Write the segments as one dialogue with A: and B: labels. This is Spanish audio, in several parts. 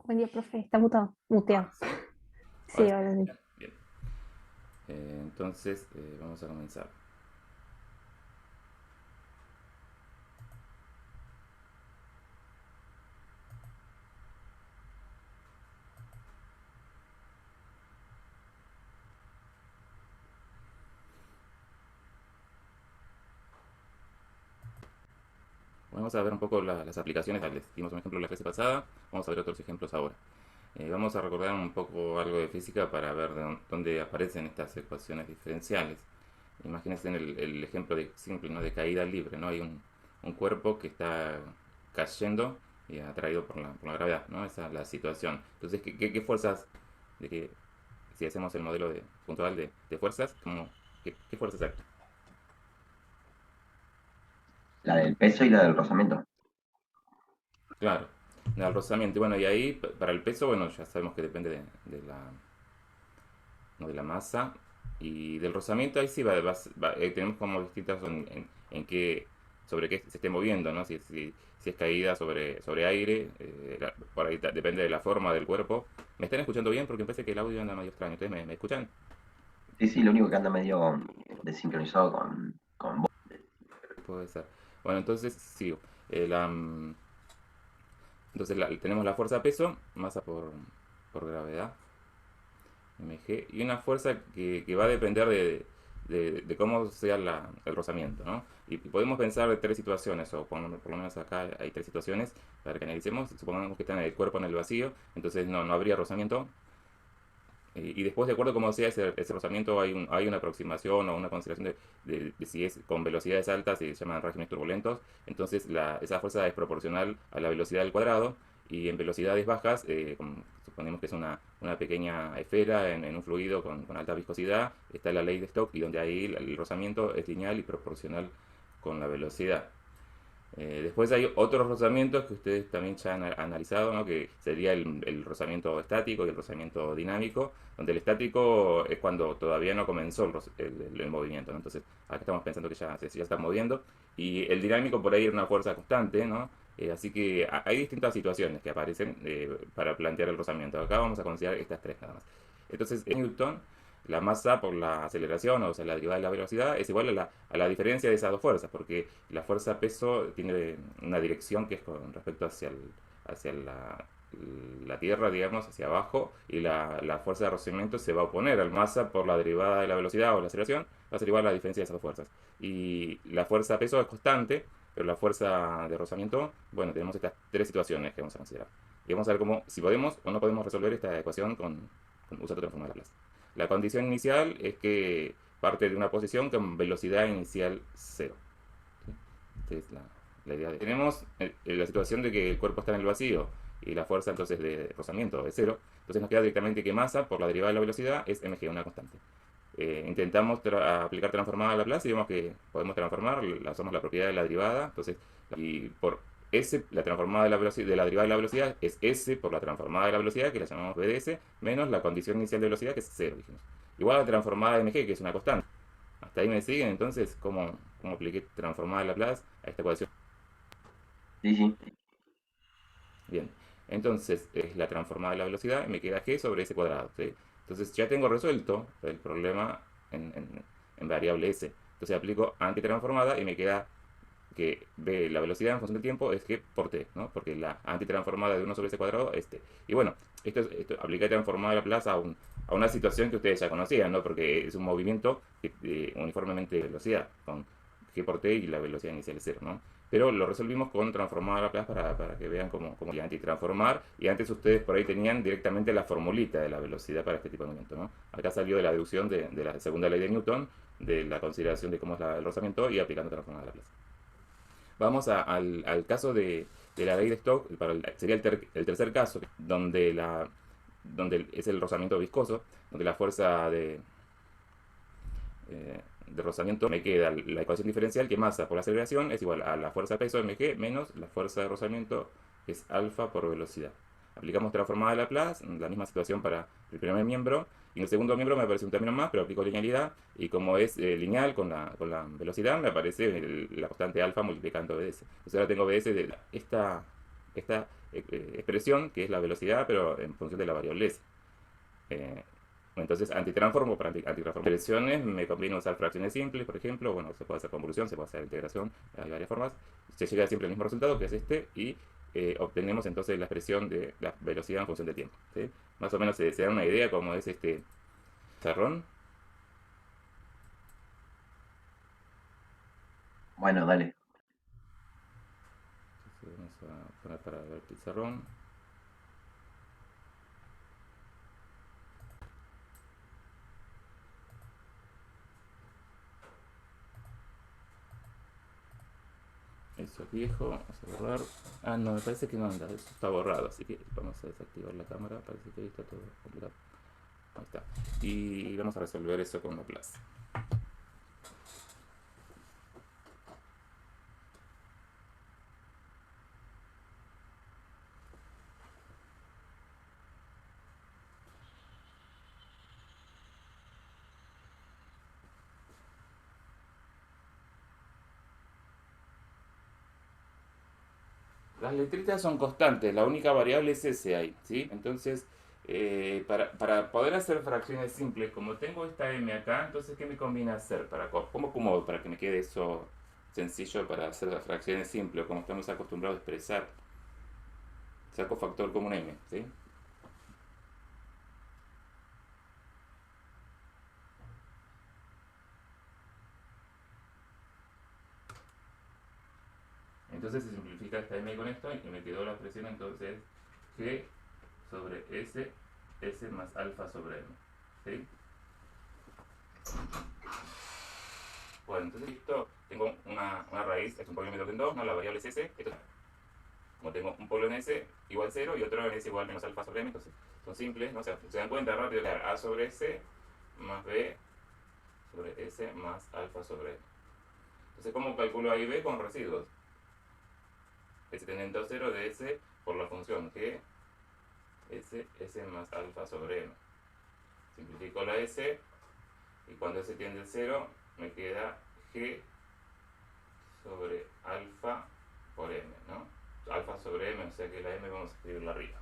A: Buen día, profe. Está mutado.
B: Ah,
A: Muteado.
B: ¿sí? Ahora
A: Sí,
B: sí.
A: ahora sí.
B: Bien. Entonces, vamos a comenzar. Vamos a ver un poco las aplicaciones. Les dimos un ejemplo la clase pasada. Vamos a ver otros ejemplos ahora. Vamos a recordar un poco algo de física para ver dónde aparecen estas ecuaciones diferenciales. Imagínense en el ejemplo simple, ¿no? De caída libre, ¿no? Hay un cuerpo que está cayendo y atraído por la gravedad, ¿no? Esa es la situación. Entonces, ¿qué fuerzas, de que, si hacemos el modelo puntual de fuerzas, ¿qué fuerzas hay?
C: La del peso y la del rozamiento.
B: Claro, el rozamiento. Bueno, y ahí para el peso, bueno, ya sabemos que depende de ¿no? de la masa y del rozamiento. Ahí sí tenemos como distintas en qué, sobre qué se esté moviendo, ¿no? Si es caída sobre aire, por ahí depende de la forma del cuerpo. ¿Me están escuchando bien? Porque me parece que el audio anda medio extraño. ¿Ustedes me escuchan?
C: Sí, sí, lo único que anda medio desincronizado con vos.
B: Puede ser. Bueno, entonces sigo. Eh, la, mm, entonces tenemos la fuerza peso, masa por gravedad. mg, y una fuerza que va a depender de cómo sea el rozamiento, ¿no? Y podemos pensar de tres situaciones, o por lo menos acá hay tres situaciones para que analicemos. Supongamos que está en el cuerpo en el vacío, entonces no habría rozamiento. Y después, de acuerdo a cómo sea ese rozamiento, hay una aproximación o una consideración de si es con velocidades altas, se llaman regímenes turbulentos. Entonces, esa fuerza es proporcional a la velocidad del cuadrado. Y en velocidades bajas, suponemos que es una pequeña esfera en un fluido con alta viscosidad, está la ley de Stokes, y donde ahí el rozamiento es lineal y proporcional con la velocidad. Después hay otros rozamientos que ustedes también ya han analizado, ¿no? Que sería el rozamiento estático y el rozamiento dinámico, donde el estático es cuando todavía no comenzó el movimiento, ¿no? Entonces, acá estamos pensando que ya está moviendo, y el dinámico por ahí es una fuerza constante, ¿no? Así que hay distintas situaciones que aparecen para plantear el rozamiento. Acá vamos a considerar estas tres nada más. Entonces, en Newton, la masa por la aceleración, o sea, la derivada de la velocidad, es igual a la diferencia de esas dos fuerzas, porque la fuerza peso tiene una dirección que es con respecto hacia la Tierra, digamos, hacia abajo, y la fuerza de rozamiento se va a oponer al masa por la derivada de la velocidad o la aceleración, va a ser igual a la diferencia de esas dos fuerzas. Y la fuerza peso es constante, pero la fuerza de rozamiento, bueno, tenemos estas tres situaciones que vamos a considerar. Y vamos a ver si podemos o no podemos resolver esta ecuación usando transformar Laplace. La condición inicial es que parte de una posición con velocidad inicial cero. ¿Sí? Esta es la idea tenemos la situación de que el cuerpo está en el vacío y la fuerza entonces de rozamiento es cero. Entonces nos queda directamente que masa por la derivada de la velocidad es mg, una constante. Intentamos aplicar transformada a Laplace y vemos que podemos transformar, usamos la propiedad de la derivada, entonces, y por S, la transformada de la derivada de la velocidad es S por la transformada de la velocidad, que la llamamos b de s, menos la condición inicial de velocidad, que es cero, dijimos. Igual a la transformada de mg, que es una constante. Hasta ahí me siguen, entonces, ¿cómo apliqué transformada de Laplace a esta ecuación?
C: Sí, sí.
B: Bien, entonces es la transformada de la velocidad y me queda g sobre s cuadrado, ¿sí? Entonces ya tengo resuelto el problema en variable s. Entonces aplico antitransformada y me queda que la velocidad en función del tiempo es g por t, ¿no? Porque la antitransformada de 1 sobre s cuadrado es t. Y bueno, apliqué transformada de Laplace a una situación que ustedes ya conocían, ¿no? Porque es un movimiento uniformemente de velocidad, con g por t y la velocidad inicial es cero, ¿no? Pero lo resolvimos con transformada Laplace para que vean cómo antitransformar. Y antes ustedes por ahí tenían directamente la formulita de la velocidad para este tipo de movimiento, ¿no? Acá salió de la deducción de la segunda ley de Newton, de la consideración de cómo es el rozamiento y aplicando transformada Laplace. Vamos al caso de la ley de Stokes, sería el tercer caso, donde es el rozamiento viscoso, donde la fuerza de rozamiento me queda la ecuación diferencial, que masa por la aceleración es igual a la fuerza peso mg menos la fuerza de rozamiento, que es alfa por velocidad. Aplicamos transformada de Laplace, la misma situación para el primer miembro, y en el segundo miembro me aparece un término más, pero aplico linealidad, y como es lineal con la velocidad, me aparece la constante alfa multiplicando bs. Entonces ahora tengo bs de esta expresión, que es la velocidad, pero en función de la variable s. Entonces, antitransformo para antitransformo. Expresiones, me conviene usar fracciones simples, por ejemplo. Bueno, se puede hacer convolución, se puede hacer integración, hay varias formas. Se llega siempre al mismo resultado, que es este, y obtenemos entonces la expresión de la velocidad en función del tiempo, ¿sí? Más o menos se da una idea cómo es este pizarrón.
C: Bueno, dale.
B: Entonces vamos a poner para ver el pizarrón. Eso es viejo, vamos a borrar. Ah, no, me parece que no anda, eso está borrado, así que vamos a desactivar la cámara, parece que ahí está todo complicado. Ahí está. Y vamos a resolver eso con Laplace. Las letritas son constantes, la única variable es S ahí, ¿sí? Entonces, para poder hacer fracciones simples, como tengo esta M acá, entonces, ¿qué me conviene hacer? ¿Cómo acomodo para que me quede eso sencillo para hacer las fracciones simples, como estamos acostumbrados a expresar? Saco factor común M, ¿sí? Entonces se simplifica esta M con esto y me quedó la expresión entonces G sobre S más alfa sobre M, ¿sí? Bueno, entonces esto, tengo una raíz, es un polinomio en 2, ¿no? La variable es S, esto, como tengo un polo en S igual 0 y otro en S igual menos alfa sobre M, entonces son simples, ¿no? O sea, se dan cuenta rápido que A sobre S más B sobre S más alfa sobre M. Entonces, ¿cómo calculo ahí B? Con residuos. S teniendo 0 de S por la función G S más alfa sobre M. Simplifico la S y cuando S tiende a 0 me queda G sobre alfa por M, ¿no? Alfa sobre M, o sea que la M vamos a escribirla arriba.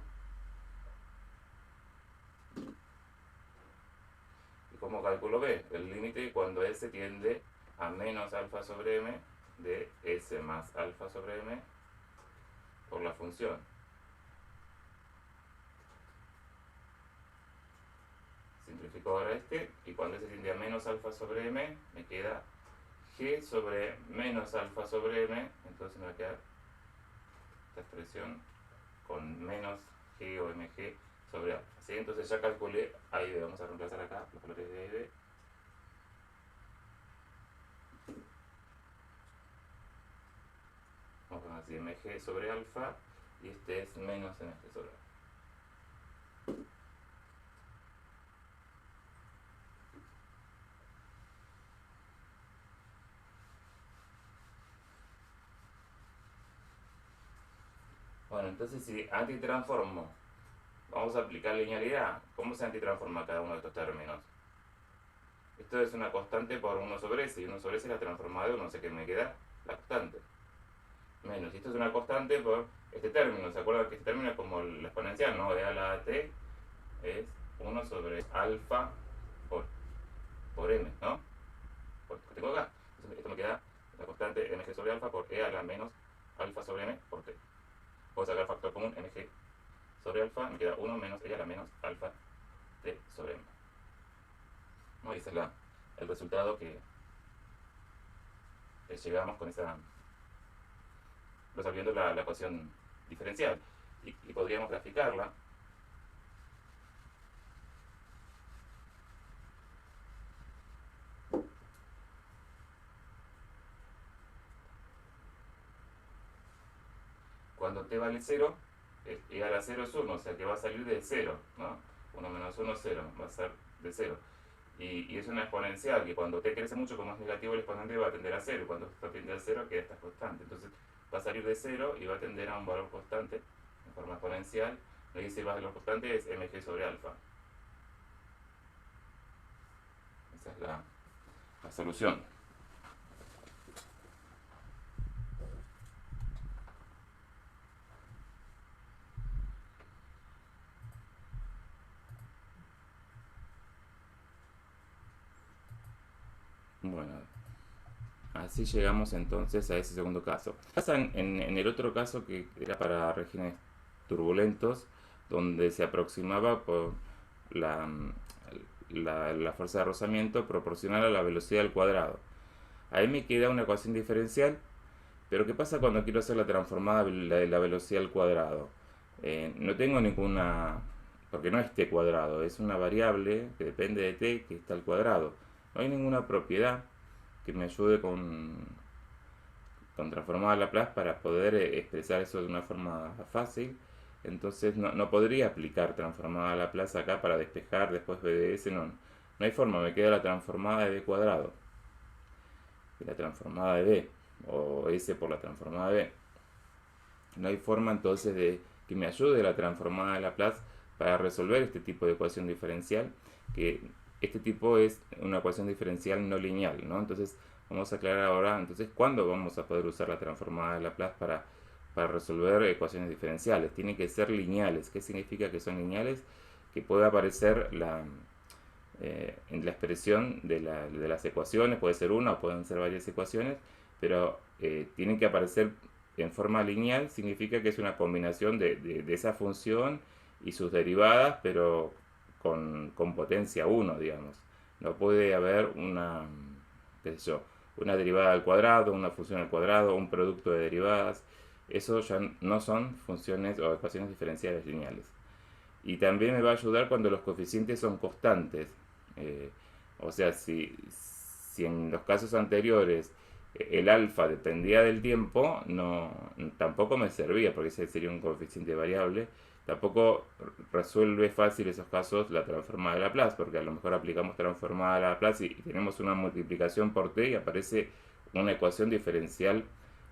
B: ¿Y cómo calculo B? El límite cuando S tiende a menos alfa sobre M de S más alfa sobre M por la función. Simplifico ahora este y cuando S tiende a menos alfa sobre M me queda G sobre menos alfa sobre M, entonces me va a quedar esta expresión con menos G o mg sobre alfa, ¿sí? Entonces ya calculé A y B, vamos a reemplazar acá los valores de A y B. Vamos a poner así mg sobre alfa y este es menos mg sobre alfa. Bueno, entonces si antitransformo, vamos a aplicar linealidad. ¿Cómo se antitransforma cada uno de estos términos? Esto es una constante por 1 sobre S, y 1 sobre S la transforma de 1, o sea que me queda la constante. Menos, y esto es una constante por este término. ¿Se acuerdan que este término es como la exponencial, ¿no? De A a la t es 1 sobre alfa por m, ¿no? Por lo que tengo acá. Entonces esto me queda la constante mg sobre alfa por e a la menos alfa sobre m por t. Puedo sacar factor común mg sobre alfa, me queda 1 menos e a la menos alfa t sobre m. ¿No? Y ese es el resultado que llegamos con esa, resolviendo la ecuación diferencial. Y podríamos graficarla. Cuando t vale 0, e a la 0 es 1, o sea que va a salir de 0, ¿no? 1 menos 1, 0, va a ser de 0. Y es una exponencial que cuando t crece mucho, como es negativo, el exponente va a tender a 0. Y cuando esto tiende a 0, queda esta constante. Entonces va a salir de 0 y va a tender a un valor constante en forma exponencial. Y ese valor constante es mg sobre alfa. Esa es la solución. Bueno, así llegamos entonces a ese segundo caso. Pasa en el otro caso que era para regímenes turbulentos, donde se aproximaba por la, la fuerza de rozamiento proporcional a la velocidad al cuadrado. Ahí me queda una ecuación diferencial, pero ¿qué pasa cuando quiero hacer la transformada de la velocidad al cuadrado? No tengo ninguna, porque no es t cuadrado, es una variable que depende de t que está al cuadrado. No hay ninguna propiedad que me ayude con transformada a Laplace para poder expresar eso de una forma fácil. Entonces no podría aplicar transformada a Laplace acá para despejar después BDS, no hay forma, me queda la transformada de b cuadrado, la transformada de b, o s por la transformada de b. No hay forma entonces de que me ayude la transformada de Laplace para resolver este tipo de ecuación diferencial, que este tipo es una ecuación diferencial no lineal, ¿no? Entonces vamos a aclarar ahora, entonces, ¿cuándo vamos a poder usar la transformada de Laplace para resolver ecuaciones diferenciales? Tienen que ser lineales. ¿Qué significa que son lineales? Que puede aparecer en la expresión de las ecuaciones, puede ser una o pueden ser varias ecuaciones, pero tienen que aparecer en forma lineal, significa que es una combinación de esa función y sus derivadas, pero con potencia 1, digamos. No puede haber qué sé yo, una derivada al cuadrado, una función al cuadrado, un producto de derivadas. Eso ya no son funciones o ecuaciones diferenciales lineales. Y también me va a ayudar cuando los coeficientes son constantes. Eh, o sea, si en los casos anteriores el alfa dependía del tiempo, tampoco me servía, porque ese sería un coeficiente variable. Tampoco resuelve fácil esos casos la transformada de Laplace, porque a lo mejor aplicamos transformada de Laplace y tenemos una multiplicación por t y aparece una ecuación diferencial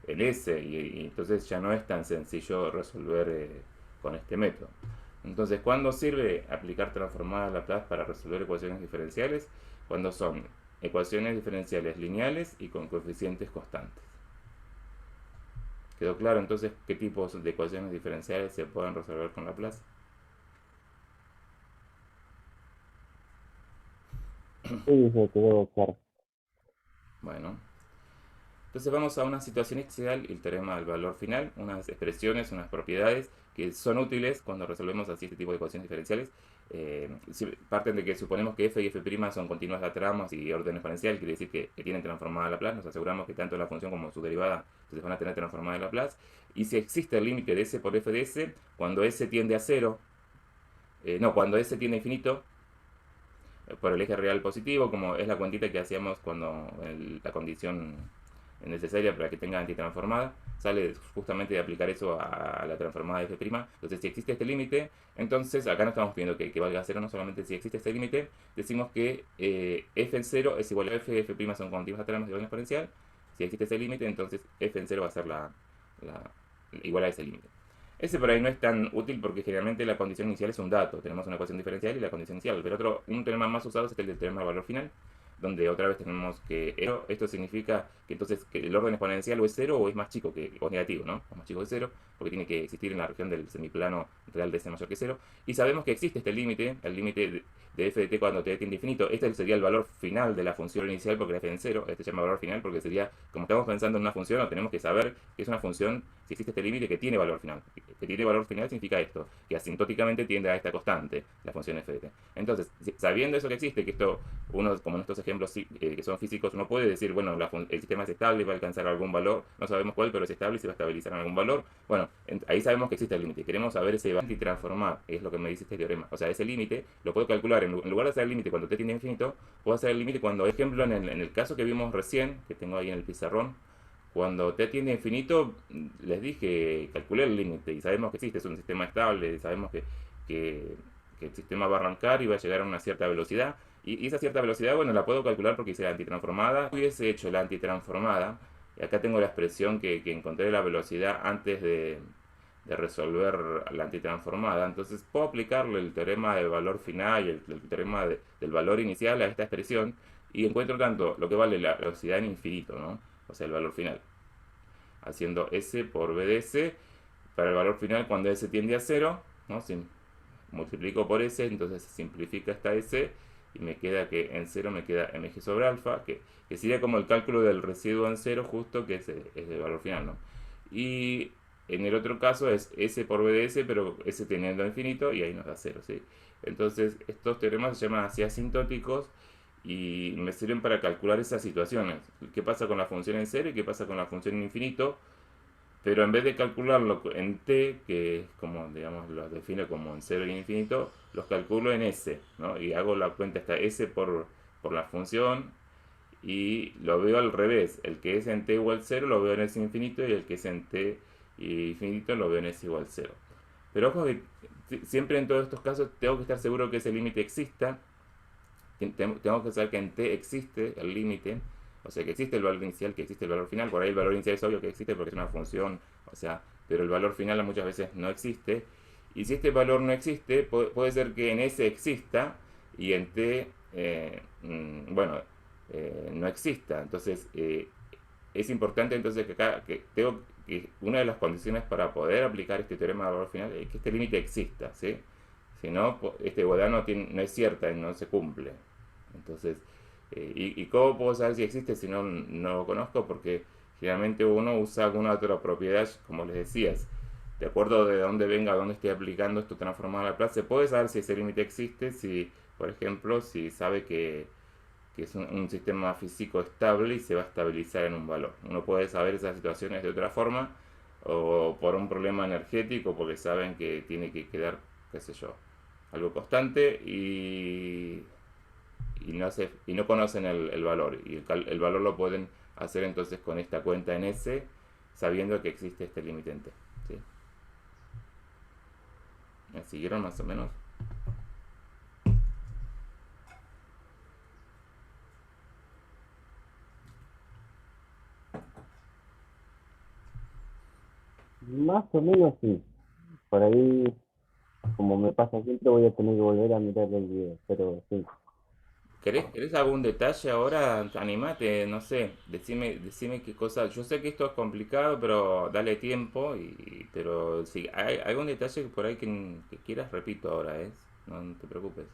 B: en S, y entonces ya no es tan sencillo resolver con este método. Entonces, ¿cuándo sirve aplicar transformada de Laplace para resolver ecuaciones diferenciales? Cuando son ecuaciones diferenciales lineales y con coeficientes constantes. ¿Quedó claro entonces qué tipos de ecuaciones diferenciales se pueden resolver con Laplace?
A: Sí, se quedó claro.
B: Bueno, entonces vamos a una situación inicial y el teorema del valor final, unas expresiones, unas propiedades que son útiles cuando resolvemos así este tipo de ecuaciones diferenciales. Si parten de que suponemos que f y f' son continuas latramas y orden exponencial, quiere decir que tienen transformada Laplace, nos aseguramos que tanto la función como su derivada entonces van a tener transformada Laplace, y si existe el límite de s por f de s, cuando s tiende a 0, cuando s tiende a infinito, por el eje real positivo, como es la cuentita que hacíamos cuando la condición necesaria para que tenga antitransformada, sale justamente de aplicar eso a la transformada de f'. Entonces, si existe este límite, entonces acá no estamos pidiendo que valga 0, no solamente si existe este límite, decimos que f en 0 es igual a f, f' son continuas tramas de orden exponencial. Si existe ese límite, entonces f en 0 va a ser igual a ese límite. Ese por ahí no es tan útil porque generalmente la condición inicial es un dato. Tenemos una ecuación diferencial y la condición inicial. Pero un teorema más usado es el del teorema del valor final, donde otra vez tenemos que esto significa que entonces que el orden exponencial o es 0 o es más chico o es negativo, ¿no? O más chico que 0, porque tiene que existir en la región del semiplano real de s mayor que 0. Y sabemos que existe este límite, el límite de f de t cuando t tiende a infinito. Este sería el valor final de la función inicial porque la f en 0. Este se llama valor final porque sería, como estamos pensando en una función, no tenemos que saber que es una función, si existe este límite, que tiene valor final. Que tiene valor final significa esto, que asintóticamente tiende a esta constante, la función f de t. Entonces, sabiendo eso que existe, que esto, uno, como en estos ejemplos que son físicos, uno puede decir, bueno, el sistema es estable, va a alcanzar algún valor, no sabemos cuál, pero es estable y se va a estabilizar en algún valor. Bueno, ahí sabemos que existe el límite. Queremos saber ese valor y transformar, es lo que me dice este teorema. O sea, ese límite lo puedo calcular, en lugar de hacer el límite cuando t tiende a infinito, puedo hacer el límite cuando, por ejemplo, en el caso que vimos recién, que tengo ahí en el pizarrón, cuando t tiende a infinito, les dije, calculé el límite y sabemos que existe, es un sistema estable, sabemos que el sistema va a arrancar y va a llegar a una cierta velocidad. Y esa cierta velocidad, bueno, la puedo calcular porque hice la antitransformada. Si hubiese hecho la antitransformada, y acá tengo la expresión que encontré la velocidad antes de resolver la antitransformada. Entonces puedo aplicarle el teorema del valor final y el teorema del valor inicial a esta expresión y encuentro tanto lo que vale la velocidad en infinito, ¿no? O sea, el valor final. Haciendo S por B de S para el valor final cuando S tiende a 0, ¿no? Si multiplico por S, entonces se simplifica esta S y me queda que en cero me queda mg sobre alfa, que sería como el cálculo del residuo en cero justo, que es el valor final, ¿no? Y en el otro caso es s por b de s, pero s teniendo infinito, y ahí nos da cero, ¿sí? Entonces, estos teoremas se llaman así asintóticos y me sirven para calcular esas situaciones. ¿Qué pasa con la función en cero y qué pasa con la función en infinito? Pero en vez de calcularlo en t, que es como, digamos, lo define como en cero y en infinito, los calculo en s, ¿no? Y hago la cuenta hasta s por la función y lo veo al revés. El que es en t igual cero lo veo en s infinito y el que es en t infinito lo veo en s igual cero. Pero ojo que siempre en todos estos casos tengo que estar seguro que ese límite exista. Tengo que saber que en t existe el límite, o sea que existe el valor inicial, que existe el valor final. Por ahí el valor inicial es obvio que existe porque es una función, o sea, pero el valor final muchas veces no existe. Y si este valor no existe, puede ser que en s exista y en t, bueno, no exista. Entonces, es importante entonces que acá, que tengo que una de las condiciones para poder aplicar este teorema de valor final es que este límite exista, ¿sí? Si no, esta igualdad no es cierta y no se cumple. Entonces, ¿y cómo puedo saber si existe si no lo conozco? Porque generalmente uno usa alguna otra propiedad, como les decías, de acuerdo de dónde venga, dónde esté aplicando esto transformado a la plaza, se puede saber si ese límite existe, si, por ejemplo, si sabe que es un sistema físico estable y se va a estabilizar en un valor. Uno puede saber esas situaciones de otra forma, o por un problema energético, porque saben que tiene que quedar, qué sé yo, algo constante y no conocen el valor. Y el valor lo pueden hacer entonces con esta cuenta en S, sabiendo que existe este límite en T. ¿Sí? ¿Me siguieron más o menos?
A: Más o menos sí. Por ahí, como me pasa siempre, voy a tener que volver a mirar el video, pero sí.
B: ¿Querés algún detalle ahora? Animate, no sé, decime qué cosa. Yo sé que esto es complicado, pero dale tiempo. Pero si hay algún detalle por ahí que quieras, repito ahora, ¿eh? No te preocupes.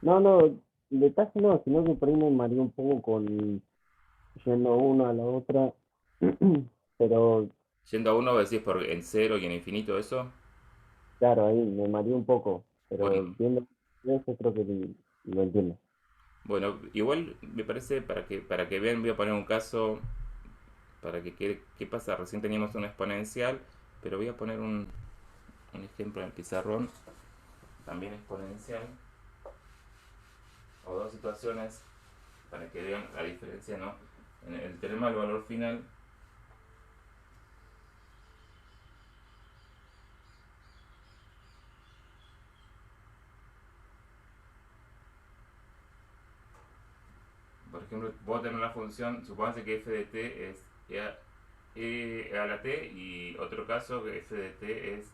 A: No, no, detalle no, sino que por ahí me mareé un poco con yendo una a la otra, pero
B: Yendo a uno, decís por en cero y en infinito eso.
A: claro, ahí me mareé un poco, pero
B: Bueno,
A: viendo eso creo que lo entiendo.
B: bueno, igual me parece para que vean, voy a poner un caso para que quede qué pasa. Recién teníamos una exponencial, pero voy a poner un ejemplo en el pizarrón, también exponencial, o dos situaciones para que vean la diferencia, ¿no? En el teorema del valor final, por ejemplo, vos tenés la función, supóngase que f de t es e a la t, y otro caso que f de t es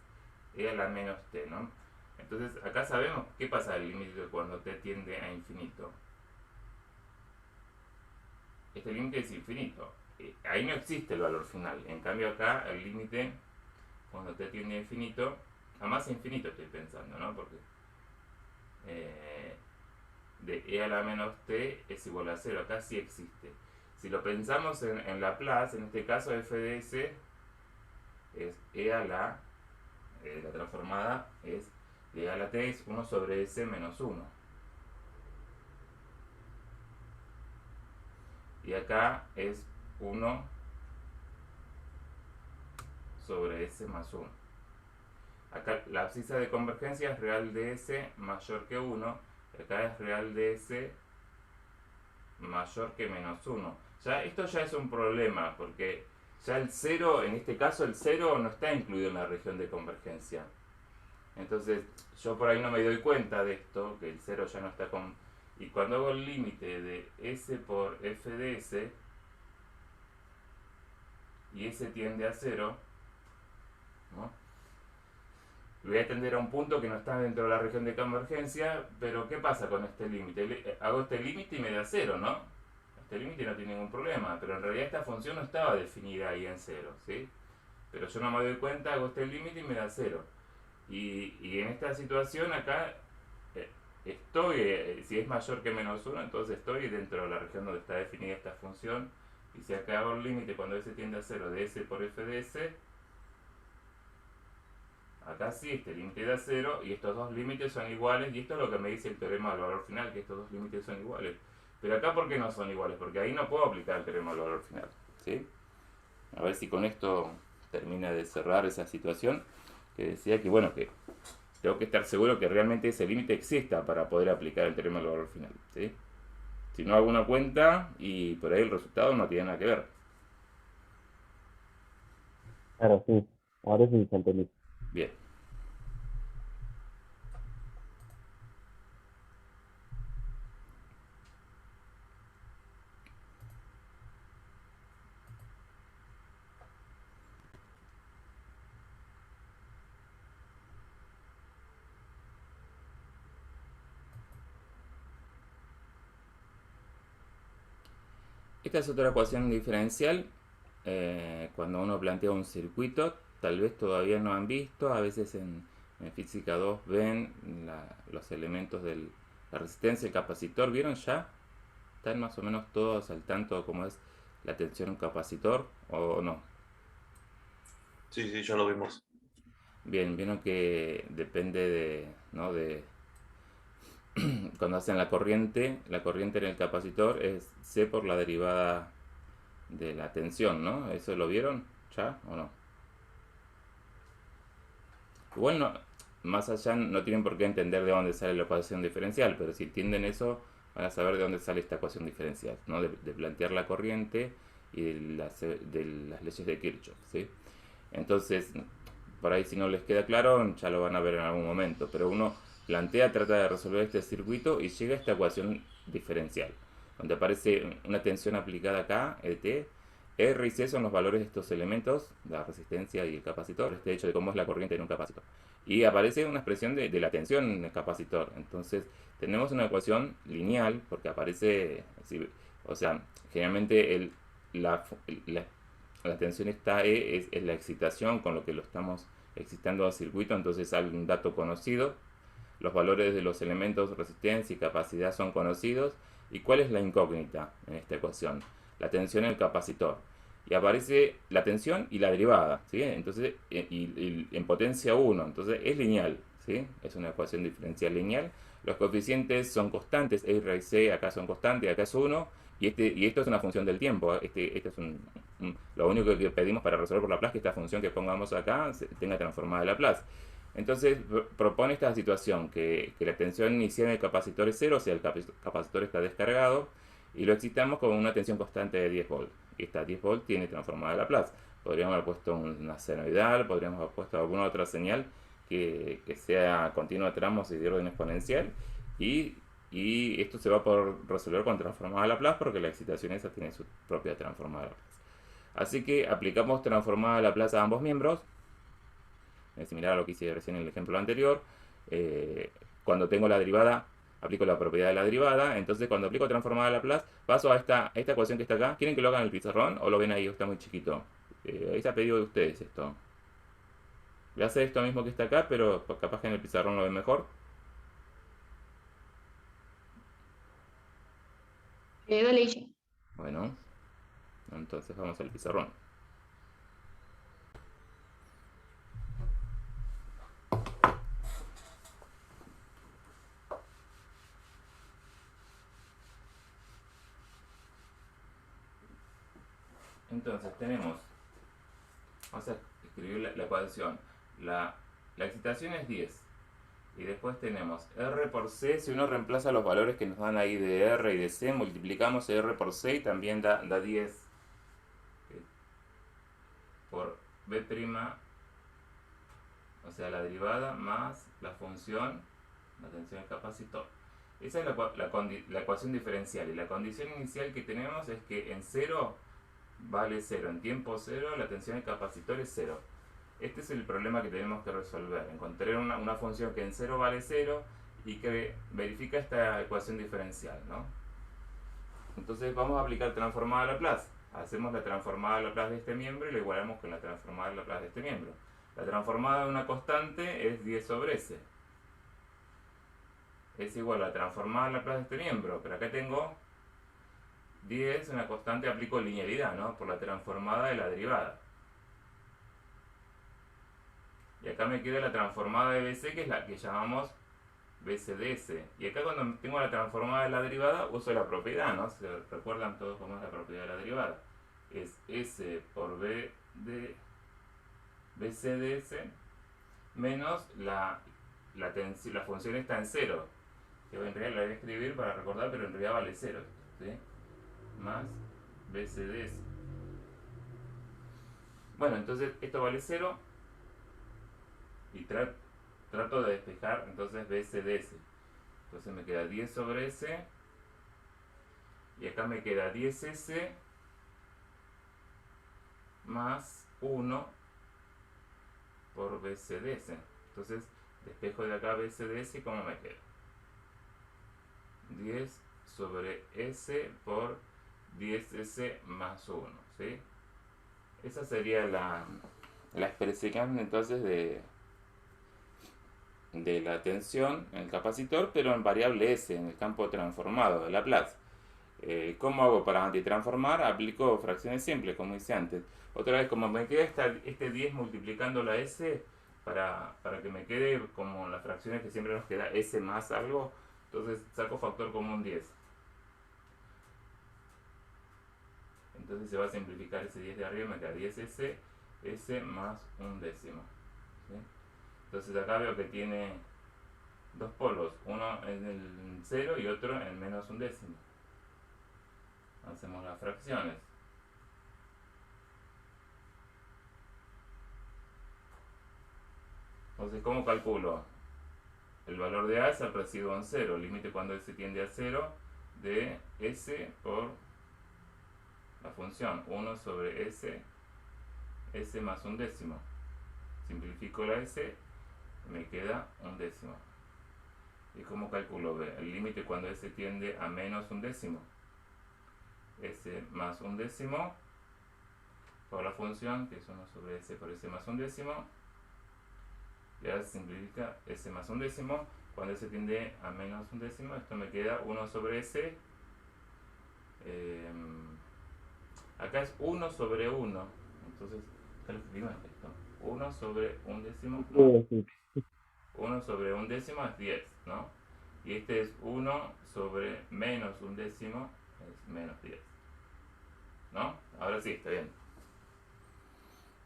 B: e a la menos t, ¿no? Entonces, acá sabemos qué pasa al límite cuando t tiende a infinito. Este límite es infinito. Ahí no existe el valor final. En cambio acá el límite, cuando t tiende a infinito, a más infinito estoy pensando, ¿no? Porque eh, de e a la menos t es igual a 0. Acá sí existe. Si lo pensamos en Laplace, en este caso f de s es e a la transformada es de e a la t es 1 sobre s menos 1. Y acá es 1 sobre s más 1. Acá la abscisa de convergencia es real de s mayor que 1. Acá es real de s mayor que menos 1. Esto ya es un problema, porque ya el 0, en este caso el 0 no está incluido en la región de convergencia. Entonces yo por ahí no me doy cuenta de esto, que el 0 ya no está con... Y cuando hago el límite de s por f de s, y s tiende a 0, ¿no? Voy a tender a un punto que no está dentro de la región de convergencia, pero ¿qué pasa con este límite? Hago este límite y me da 0, ¿no? Este límite no tiene ningún problema, pero en realidad esta función no estaba definida ahí en 0, ¿sí? Pero yo no me doy cuenta, hago este límite y me da 0. Y en esta situación acá, estoy, si es mayor que menos 1, entonces estoy dentro de la región donde está definida esta función. Y si acá hago el límite cuando s tiende a 0 de s por f de s, acá sí, este límite da 0 y estos dos límites son iguales, y esto es lo que me dice el teorema del valor final, que estos dos límites son iguales. Pero acá, ¿por qué no son iguales? Porque ahí no puedo aplicar el teorema del valor final, ¿sí? A ver si con esto termina de cerrar esa situación, que decía que, bueno, que tengo que estar seguro que realmente ese límite exista para poder aplicar el teorema del valor final, ¿sí? Si no hago una cuenta y por ahí el resultado no tiene nada que ver.
A: Claro, sí. Ahora sí se entendí.
B: Bien. Esta es otra ecuación diferencial. Cuando uno plantea un circuito, tal vez todavía no han visto, a veces en física 2 ven los elementos de la resistencia, el capacitor, ¿vieron ya? ¿Están más o menos todos al tanto de cómo es la tensión de un capacitor o no?
D: Sí, sí, ya lo vimos.
B: Bien, vieron que depende de, ¿no? de cuando hacen la corriente en el capacitor es C por la derivada de la tensión, ¿no? ¿Eso lo vieron ya o no? Igual no, más allá no tienen por qué entender de dónde sale la ecuación diferencial, pero si entienden eso, van a saber de dónde sale esta ecuación diferencial, ¿no? De plantear la corriente y de las leyes de Kirchhoff, ¿sí? Entonces, por ahí si no les queda claro, ya lo van a ver en algún momento, pero uno plantea, trata de resolver este circuito y llega a esta ecuación diferencial, donde aparece una tensión aplicada acá, ET, R y C son los valores de estos elementos, la resistencia y el capacitor, este hecho de cómo es la corriente en un capacitor. Y aparece una expresión de la tensión en el capacitor. Entonces, tenemos una ecuación lineal, porque aparece, o sea, generalmente la, la, la tensión esta E es la excitación con lo que lo estamos excitando al circuito, entonces hay un dato conocido, los valores de los elementos resistencia y capacidad son conocidos, y cuál es la incógnita en esta ecuación, la tensión en el capacitor, y aparece la tensión y la derivada, ¿sí? Entonces, y en potencia 1, entonces es lineal, ¿sí? Es una ecuación diferencial lineal, los coeficientes son constantes, E y raíz C acá son constantes, acá es 1, y esto es una función del tiempo, este es lo único que pedimos para resolver por Laplace, que esta función que pongamos acá tenga transformada de Laplace. Entonces propone esta situación, que la tensión inicial del capacitor es 0, o sea, el capacitor está descargado, y lo excitamos con una tensión constante de 10 volts. Y esta 10 volts tiene transformada de Laplace. Podríamos haber puesto una senoidal, podríamos haber puesto alguna otra señal que sea continua a tramos y de orden exponencial, y esto se va a poder resolver con transformada de Laplace porque la excitación esa tiene su propia transformada de Laplace. Así que aplicamos transformada de Laplace a ambos miembros, similar a lo que hice recién en el ejemplo anterior. Cuando tengo la derivada, aplico la propiedad de la derivada. Entonces, cuando aplico transformada de Laplace, paso a esta ecuación que está acá. ¿Quieren que lo hagan en el pizarrón o lo ven ahí? Está muy chiquito. Ahí está pedido de ustedes esto. Voy a hacer esto mismo que está acá, pero capaz que en el pizarrón lo ven mejor.
E: Dale, Ella.
B: Bueno, entonces vamos al pizarrón. Entonces tenemos, vamos a escribir la ecuación. La excitación es 10. Y después tenemos R por C. Si uno reemplaza los valores que nos dan ahí de R y de C, multiplicamos R por C y también da 10 por B', o sea, la derivada más la función, la tensión del capacitor. Esa es la ecuación diferencial. Y la condición inicial que tenemos es que en 0 vale 0, en tiempo 0 la tensión del capacitor es 0. Este es el problema que tenemos que resolver. Encontrar una función que en 0 vale 0 y que verifica esta ecuación diferencial, ¿no? Entonces vamos a aplicar transformada de Laplace. Hacemos la transformada de Laplace de este miembro y lo igualamos con la transformada de Laplace de este miembro. La transformada de una constante es 10 sobre S. es igual a transformar la plaza de este miembro, pero acá tengo 10, una constante, aplico linealidad, ¿no? Por la transformada de la derivada. Y acá me queda la transformada de BC, que es la que llamamos BCDS. Y acá cuando tengo la transformada de la derivada, uso la propiedad, ¿no? ¿Se recuerdan todos cómo es la propiedad de la derivada? Es S por B de BCDS menos la función está en 0. Que en realidad la voy a escribir para recordar, pero en realidad vale 0. ¿Sí? Más BCDS. Bueno, entonces esto vale 0. Y trato de despejar entonces BCDS. Entonces me queda 10 sobre S. Y acá me queda 10S más 1 por BCDS. Entonces despejo de acá BCDS y ¿cómo me queda? 10 sobre S por 10S más 1. ¿Sí? Esa sería la expresión entonces de la tensión en el capacitor, pero en variable S, en el campo transformado de Laplace. ¿Cómo hago para antitransformar? Aplico fracciones simples, como hice antes. Otra vez, como me queda este 10 multiplicando la S, para que me quede como en las fracciones que siempre nos queda S más algo, entonces saco factor común 10. Entonces se va a simplificar ese 10 de arriba y me queda 10S, S más un décimo. ¿Sí? Entonces acá veo que tiene dos polos, uno en el 0 y otro en menos un décimo. Hacemos las fracciones. Entonces, ¿cómo calculo? El valor de A es el residuo en 0, límite cuando S tiende a 0 de S por la función 1 sobre S, S más un décimo. Simplifico la S, me queda un décimo. ¿Y cómo calculo B? El límite cuando S tiende a menos un décimo. S más un décimo por la función, que es 1 sobre S por S más un décimo. Y ahora se simplifica S más un décimo. Cuando S tiende a menos un décimo, esto me queda 1 sobre S. Acá es 1 sobre 1. Entonces, acá lo escribimos esto. 1 sobre un décimo. No, 1 sobre un décimo es 10, ¿no? Y este es 1 sobre menos un décimo, es menos 10. ¿No? Ahora sí, está bien.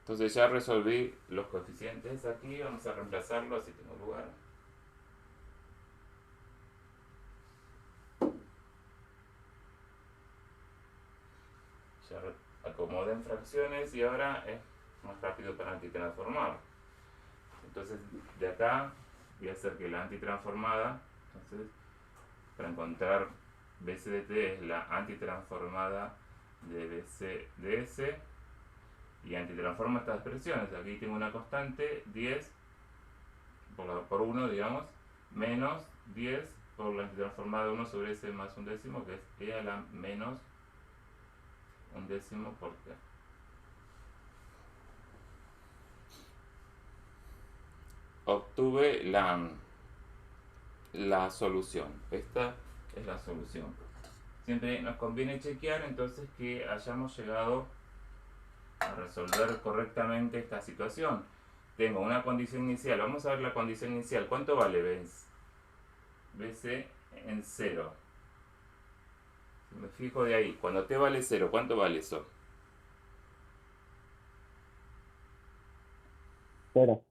B: Entonces ya resolví los coeficientes aquí, vamos a reemplazarlo así tengo lugar. Ya acomodé en fracciones y ahora es más rápido para antitransformar. Entonces de acá voy a hacer que la antitransformada, entonces para encontrar BCDT es la antitransformada de BCDS y antitransforma estas expresiones. Aquí tengo una constante 10 por 1, digamos, menos 10 por la antitransformada de 1 sobre S más un décimo, que es E a la menos un décimo por T. Obtuve la solución. Esta es la solución. Siempre nos conviene chequear entonces que hayamos llegado a resolver correctamente esta situación. Tengo una condición inicial. Vamos a ver la condición inicial. ¿Cuánto vale BC en 0? Si me fijo de ahí, cuando T vale 0, ¿cuánto vale eso?
A: 0.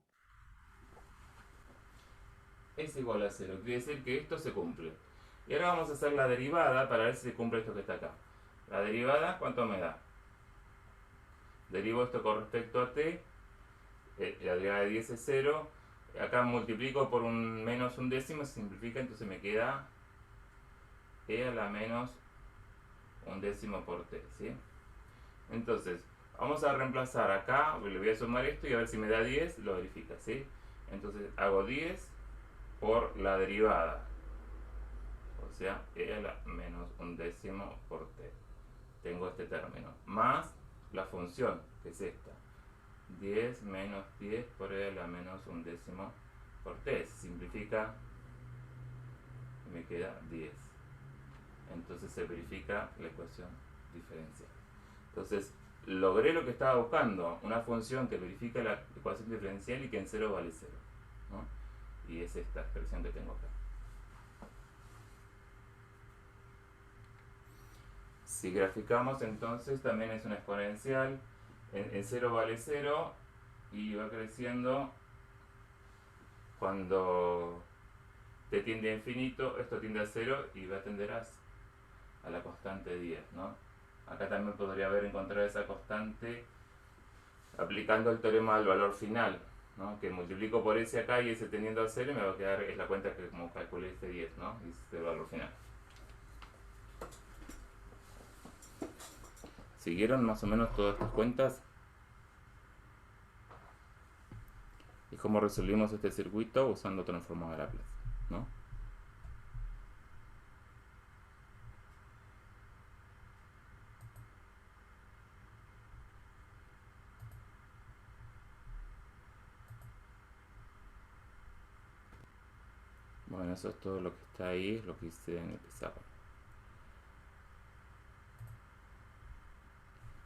B: Es igual a 0. Quiere decir que esto se cumple. Y ahora vamos a hacer la derivada para ver si se cumple esto que está acá. La derivada, ¿cuánto me da? Derivo esto con respecto a T. La derivada de 10 es 0. Acá multiplico por un menos un décimo, se simplifica, entonces me queda E a la menos un décimo por T, ¿sí? Entonces, vamos a reemplazar acá, le voy a sumar esto y a ver si me da 10, lo verifica, ¿sí? Entonces hago 10 por la derivada, o sea, E a la menos un décimo por T. Tengo este término, más la función, que es esta. 10 menos 10 por E a la menos un décimo por T. Se simplifica y me queda 10. Entonces se verifica la ecuación diferencial. Entonces logré lo que estaba buscando, una función que verifica la ecuación diferencial y que en 0 vale 0, ¿no? Y es esta expresión que tengo acá. Si graficamos, entonces también es una exponencial. En 0 vale 0 y va creciendo. Cuando t tiende a infinito, esto tiende a 0 y va a tender a la constante 10, ¿no? Acá también podría haber encontrado esa constante aplicando el teorema del valor final, ¿no? Que multiplico por ese acá y ese tendiendo a 0 y me va a quedar, es la cuenta que como calculé este 10, ¿no? Y este el valor final. ¿Siguieron más o menos todas estas cuentas? ¿Y cómo resolvimos este circuito? Usando transformada de Laplace, ¿no? Bueno, eso es todo lo que está ahí, es lo que hice en el pizarrón.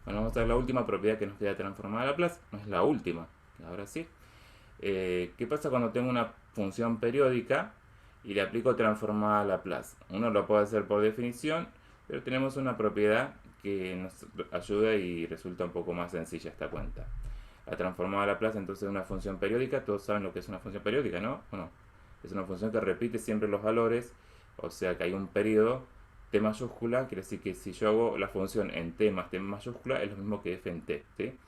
B: Bueno, vamos a ver la última propiedad que nos queda transformada a Laplace. No es la última, ahora sí. ¿Qué pasa cuando tengo una función periódica y le aplico transformada a Laplace? Uno lo puede hacer por definición, pero tenemos una propiedad que nos ayuda y resulta un poco más sencilla esta cuenta. La transformada a Laplace entonces es una función periódica. Todos saben lo que es una función periódica, ¿no? ¿O no? Es una función que repite siempre los valores, o sea que hay un periodo t mayúscula, quiere decir que si yo hago la función en t más t mayúscula es lo mismo que f en t, ¿sí?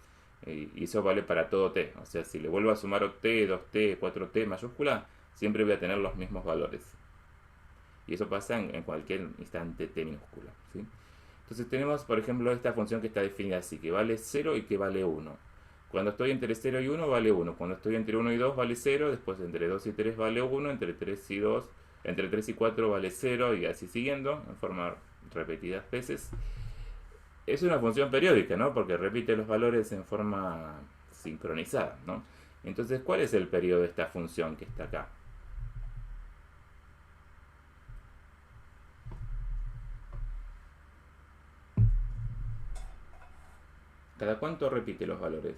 B: Y eso vale para todo t, o sea, si le vuelvo a sumar t, 2t, 4t mayúscula, siempre voy a tener los mismos valores. Y eso pasa en cualquier instante t minúscula, ¿sí? Entonces tenemos, por ejemplo, esta función que está definida así, que vale 0 y que vale 1. Cuando estoy entre 0 y 1 vale 1, cuando estoy entre 1 y 2 vale 0, después entre 2 y 3 vale 1, entre 3 y 2, entre 3 y 4 vale 0 y así siguiendo, en forma repetidas veces. Es una función periódica, ¿no? Porque repite los valores en forma sincronizada, ¿no? Entonces, ¿cuál es el periodo de esta función que está acá? ¿Cada cuánto repite los valores?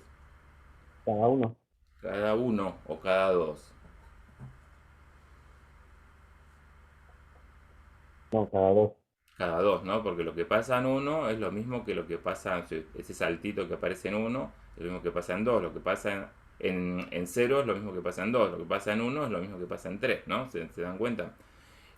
A: Cada uno.
B: Cada uno o cada dos.
A: No, cada dos.
B: Cada dos, ¿no? Porque lo que pasa en uno es lo mismo que lo que pasa, ese saltito que aparece en uno, es lo mismo que pasa en dos, lo que pasa en cero es lo mismo que pasa en dos, lo que pasa en uno es lo mismo que pasa en tres, ¿no? ¿Se dan cuenta?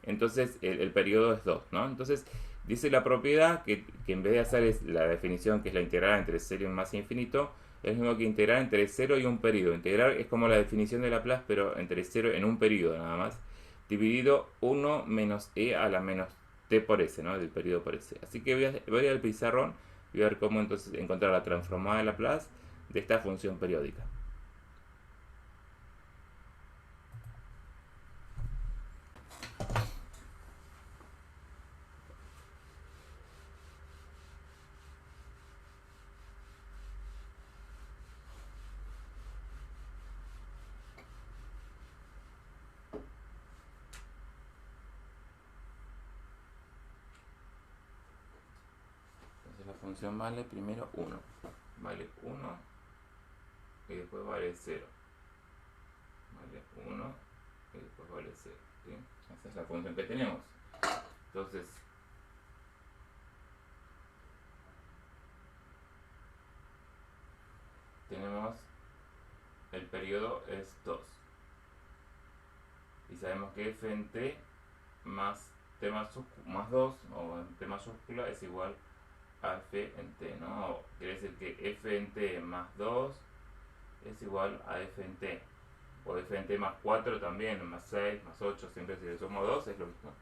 B: Entonces el periodo es 2, ¿no? Entonces dice la propiedad que en vez de hacer la definición que es la integral entre 0 y más infinito, es lo mismo que integrar entre 0 y un periodo. Integrar es como la definición de Laplace, pero entre 0 en un periodo nada más, dividido 1 menos e a la menos t por s, ¿no? Del periodo por s. Así que voy al pizarrón y voy a ver cómo entonces encontrar la transformada de Laplace de esta función periódica. La función vale primero 1, vale 1 y después vale 0, vale 1 y después vale 0, ¿sí? Esa es la función que tenemos. Entonces tenemos el periodo es 2 y sabemos que f en t más t más 2 o en t mayúscula es igual a f en t, ¿no? Quiere decir que f en t más 2 es igual a f en t, o f en t más 4 también, más 6, más 8, siempre si le sumo 2 es lo mismo.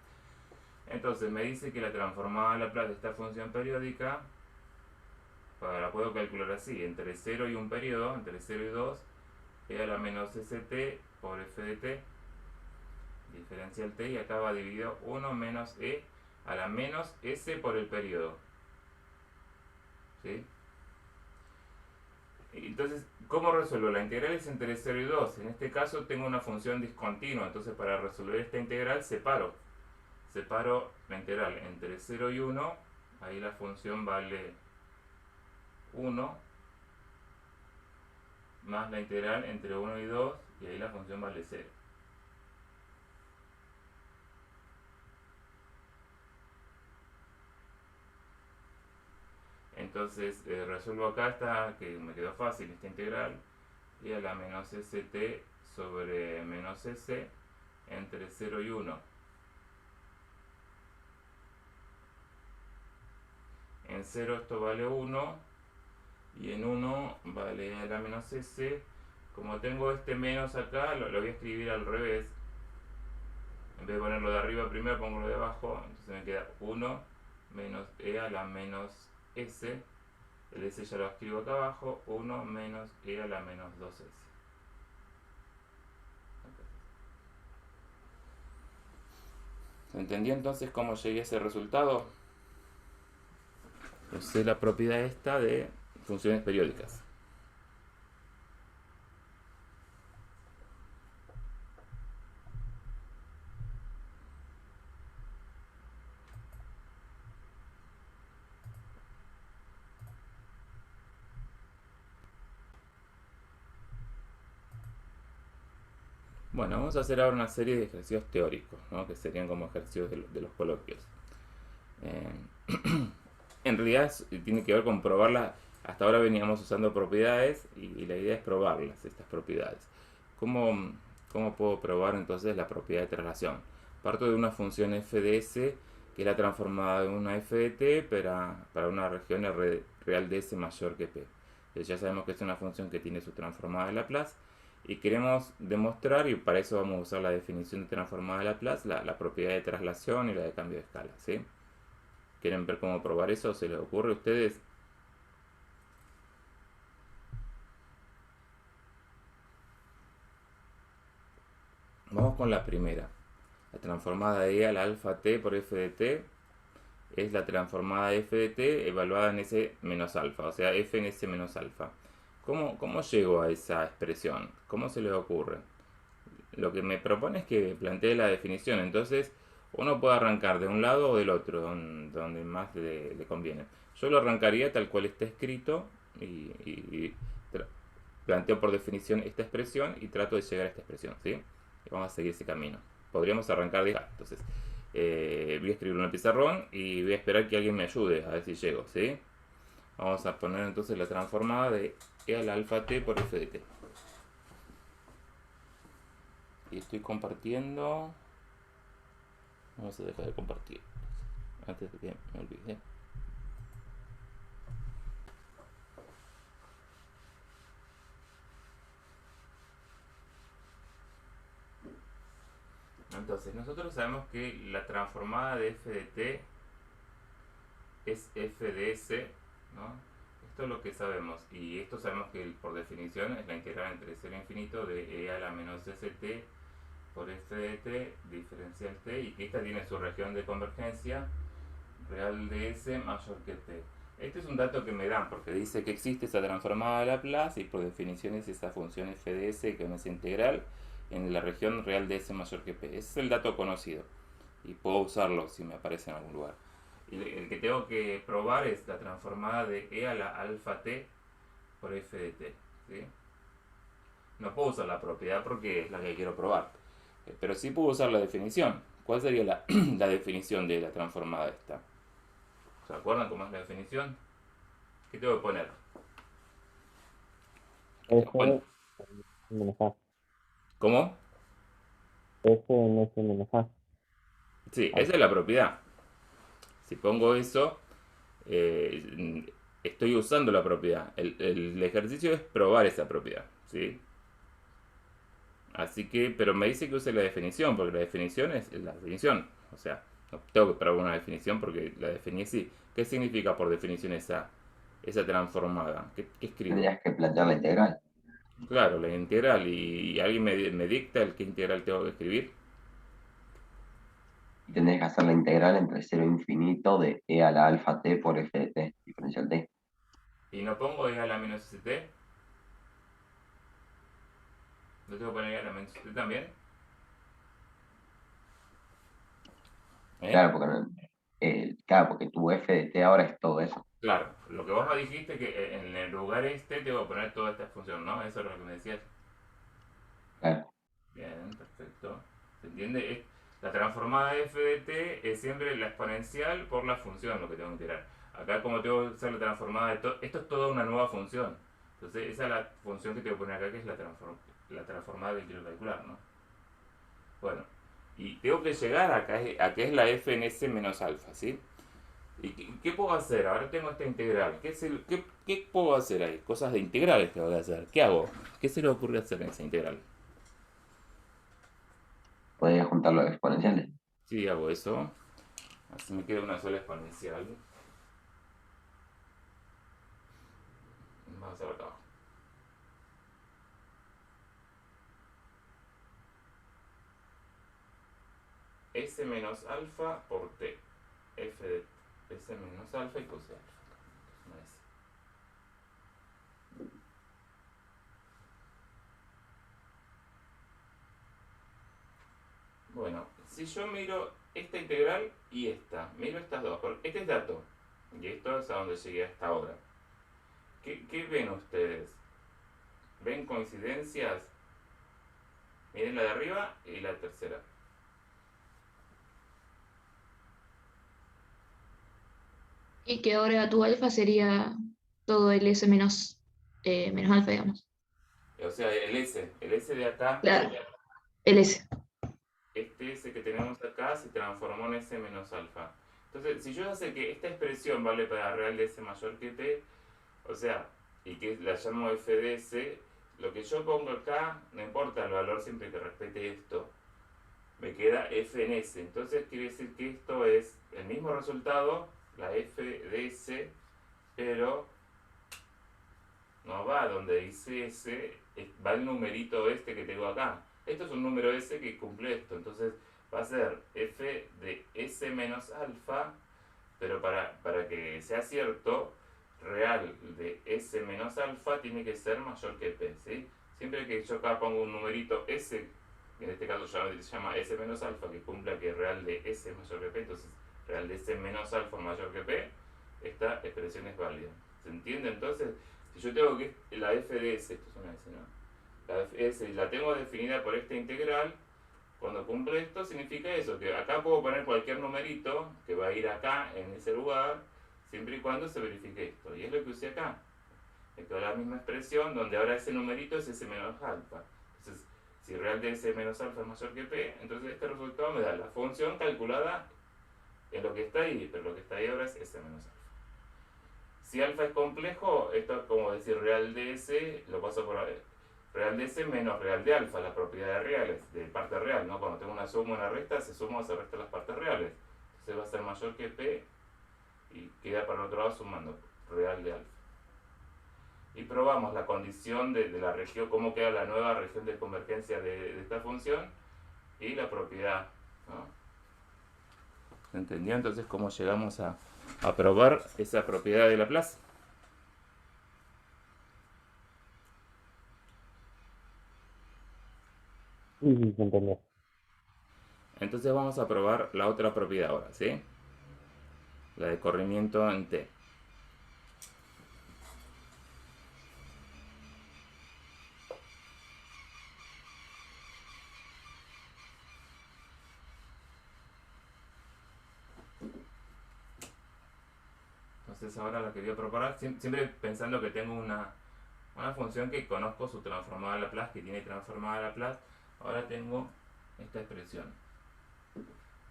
B: Entonces me dice que la transformada a Laplace de esta función periódica, la puedo calcular así, entre 0 y un periodo, entre 0 y 2, e a la menos st por f de t, diferencial t, y acá va dividido 1 menos e a la menos s por el periodo. ¿Sí? Entonces, ¿cómo resuelvo? La integral es entre 0 y 2. En este caso tengo una función discontinua, entonces para resolver esta integral separo separo la integral entre 0 y 1, ahí la función vale 1, más la integral entre 1 y 2, y ahí la función vale 0. Entonces resuelvo acá esta, que me quedó fácil, esta integral, y a la menos st sobre menos s entre 0 y 1. En 0 esto vale 1, y en 1 vale a la menos s. Como tengo este menos acá, lo voy a escribir al revés. En vez de ponerlo de arriba primero, pongo lo de abajo. Entonces me queda 1 menos e a la menos s. El s ya lo escribo acá abajo. 1 menos e a la menos 2s. ¿Entendí entonces cómo llegué a ese resultado? Usé la propiedad esta de funciones periódicas. Bueno, vamos a hacer ahora una serie de ejercicios teóricos, ¿no? Que serían como ejercicios de los coloquios. En realidad tiene que ver con probarlas. Hasta ahora veníamos usando propiedades y la idea es probarlas, estas propiedades. ¿Cómo puedo probar entonces la propiedad de traslación? Parto de una función f de s, que es la transformada de una f de t para una región real de s mayor que p. Entonces ya sabemos que es una función que tiene su transformada de Laplace. Y queremos demostrar, y para eso vamos a usar la definición de transformada de Laplace, la propiedad de traslación y la de cambio de escala, ¿sí? ¿Quieren ver cómo probar eso? ¿Se les ocurre a ustedes? Vamos con la primera. La transformada de e a la alfa t por f de t es la transformada de f de t evaluada en s menos alfa, o sea, f en s menos alfa. ¿Cómo llego a esa expresión? ¿Cómo se les ocurre? Lo que me propone es que plantee la definición. Entonces, uno puede arrancar de un lado o del otro, donde más le conviene. Yo lo arrancaría tal cual está escrito y planteo por definición esta expresión y trato de llegar a esta expresión, ¿sí? Y vamos a seguir ese camino. Podríamos arrancar de acá. Entonces, voy a escribirlo en el pizarrón y voy a esperar que alguien me ayude a ver si llego, ¿sí? Vamos a poner entonces la transformada de e a la alfa t por f de t. Y estoy compartiendo. Vamos a dejar de compartir antes de que me olvide. Entonces, nosotros sabemos que la transformada de f de t es f de s, ¿no? Esto es lo que sabemos. Y esto sabemos que por definición es la integral entre 0 e infinito de e a la menos st por f de t diferencial t, y que esta tiene su región de convergencia real de s mayor que t. Este es un dato que me dan porque dice que existe esa transformada de Laplace y por definición es esa función f de s que es integral en la región real de s mayor que p. Ese es el dato conocido y puedo usarlo si me aparece en algún lugar. Y el que tengo que probar es la transformada de e a la alfa t por f de t, ¿sí? No puedo usar la propiedad porque es la que quiero probar, pero sí puedo usar la definición. ¿Cuál sería la definición de la transformada esta? ¿Se acuerdan cómo es la definición? ¿Qué tengo que poner?
A: F menos A.
B: ¿Cómo?
A: F en S menos A.
B: Sí, esa es la propiedad. Si pongo eso, estoy usando la propiedad. El ejercicio es probar esa propiedad, ¿sí? Así que, pero me dice que use la definición, porque la definición es la definición. O sea, no tengo que probar una definición porque la definí así. ¿Qué significa por definición esa transformada? ¿Qué escribo?
C: Tendrías que plantear la integral.
B: Claro, la integral. ¿Y alguien me dicta el qué integral tengo que escribir?
C: Y tendrías que hacer la integral entre 0 e infinito de e a la alfa t por f de t, diferencial t.
B: Y no pongo e a la menos st. ¿Lo tengo que poner e a la menos st también? ¿Eh?
C: Claro, porque, claro, porque tu f de t ahora es todo eso.
B: Claro, lo que vos me dijiste que en el lugar este te voy a poner toda esta función, ¿no? Eso es lo que me decías.
C: Claro,
B: Bien, perfecto. ¿Se entiende? La transformada f de t es siempre la exponencial por la función, lo que tengo que integrar. Acá como tengo que usar la transformada de todo, esto es toda una nueva función. Entonces esa es la función que tengo que poner acá, que es la transformada que quiero calcular, ¿no? Bueno, y tengo que llegar acá, a que es la f en s menos alfa, ¿sí? ¿Y qué puedo hacer? Ahora tengo esta integral. ¿Qué puedo hacer ahí? Cosas de integrales que voy a hacer. ¿Qué hago? ¿Qué se le ocurre hacer en esa integral?
C: podés juntar los exponenciales.
B: Sí, hago eso. Así me queda una sola exponencial. Vamos a ver acá abajo. S menos alfa por t. F de S menos alfa y cos de alfa. Una S. Bueno, si yo miro esta integral y esta, miro estas dos, este es dato, y esto es a donde llegué hasta ahora. ¿Qué ven ustedes? ¿Ven coincidencias? Miren la de arriba y la tercera.
E: Y que ahora tu alfa sería todo el S menos alfa, digamos.
B: O sea, el S de acá,
E: Claro, el S.
B: este S que tenemos acá se transformó en S menos alfa. Entonces, si yo sé que esta expresión vale para real de S mayor que T, o sea, y que la llamo f de S, lo que yo pongo acá, no importa el valor siempre que respete esto, me queda f en S. Entonces quiere decir que esto es el mismo resultado, la f de S, pero no va donde dice S, va el numerito este que tengo acá. Esto es un número S que cumple esto, entonces va a ser f de S menos alfa, pero para que sea cierto, real de S menos alfa tiene que ser mayor que P, ¿sí? Siempre que yo acá pongo un numerito S, en este caso ya se llama S menos alfa, que cumpla que real de S es mayor que P, entonces real de S menos alfa mayor que P, esta expresión es válida. ¿Se entiende? Entonces, si yo tengo que la f de S, esto es una S, ¿no? La f de S la tengo definida por esta integral, cuando cumple esto significa eso, que acá puedo poner cualquier numerito que va a ir acá en ese lugar, siempre y cuando se verifique esto. Y es lo que usé acá. Esto es la misma expresión donde ahora ese numerito es S menos alfa. Entonces, si real de S menos alfa es mayor que P, entonces este resultado me da la función calculada en lo que está ahí, pero lo que está ahí ahora es S menos alfa. Si alfa es complejo, esto es como decir real de S, lo paso por real de S menos real de alfa, las propiedades reales, de parte real, ¿no? Cuando tengo una suma o una resta, se suma o se resta las partes reales. Entonces va a ser mayor que P y queda para el otro lado sumando real de alfa. Y probamos la condición de la región, cómo queda la nueva región de convergencia de esta función y la propiedad, ¿no? ¿Se entendió entonces cómo llegamos a probar esa propiedad de Laplace?
A: Sí, sí, se entendió.
B: Entonces vamos a probar la otra propiedad ahora, ¿sí? La de corrimiento en T. Entonces ahora la que voy a proponer, siempre pensando que tengo una función que conozco su transformada a Laplace, que tiene transformada a Laplace, ahora tengo esta expresión.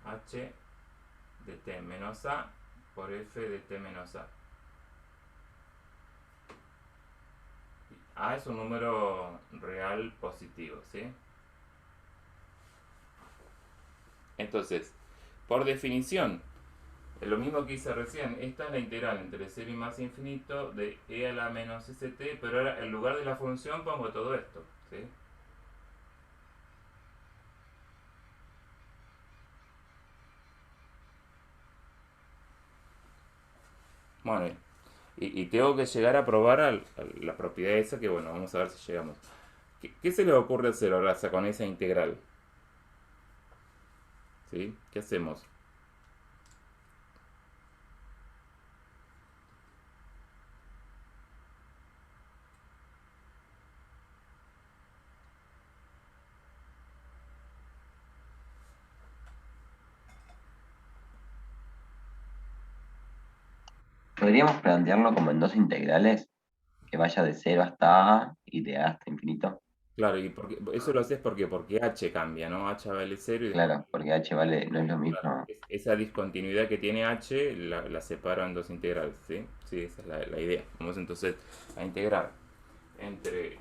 B: H de t menos a por f de t menos a. A es un número real positivo, ¿sí? Entonces, por definición, es lo mismo que hice recién, esta es la integral entre 0 y más infinito de e a la menos st, pero ahora en lugar de la función pongo todo esto, ¿sí? Bueno, y tengo que llegar a probar la propiedad esa, que bueno, vamos a ver si llegamos. ¿Qué se le ocurre hacer ahora con esa integral? ¿Sí? ¿Qué hacemos?
C: Podríamos plantearlo como en dos integrales, que vaya de 0 hasta A y de A hasta infinito.
B: Claro, y eso lo haces porque h cambia, ¿no? H vale cero y después
C: Claro, porque H vale, no es lo
B: claro,
C: mismo.
B: esa discontinuidad que tiene h la separo en dos integrales, ¿sí? Sí, esa es la idea. Vamos entonces a integrar entre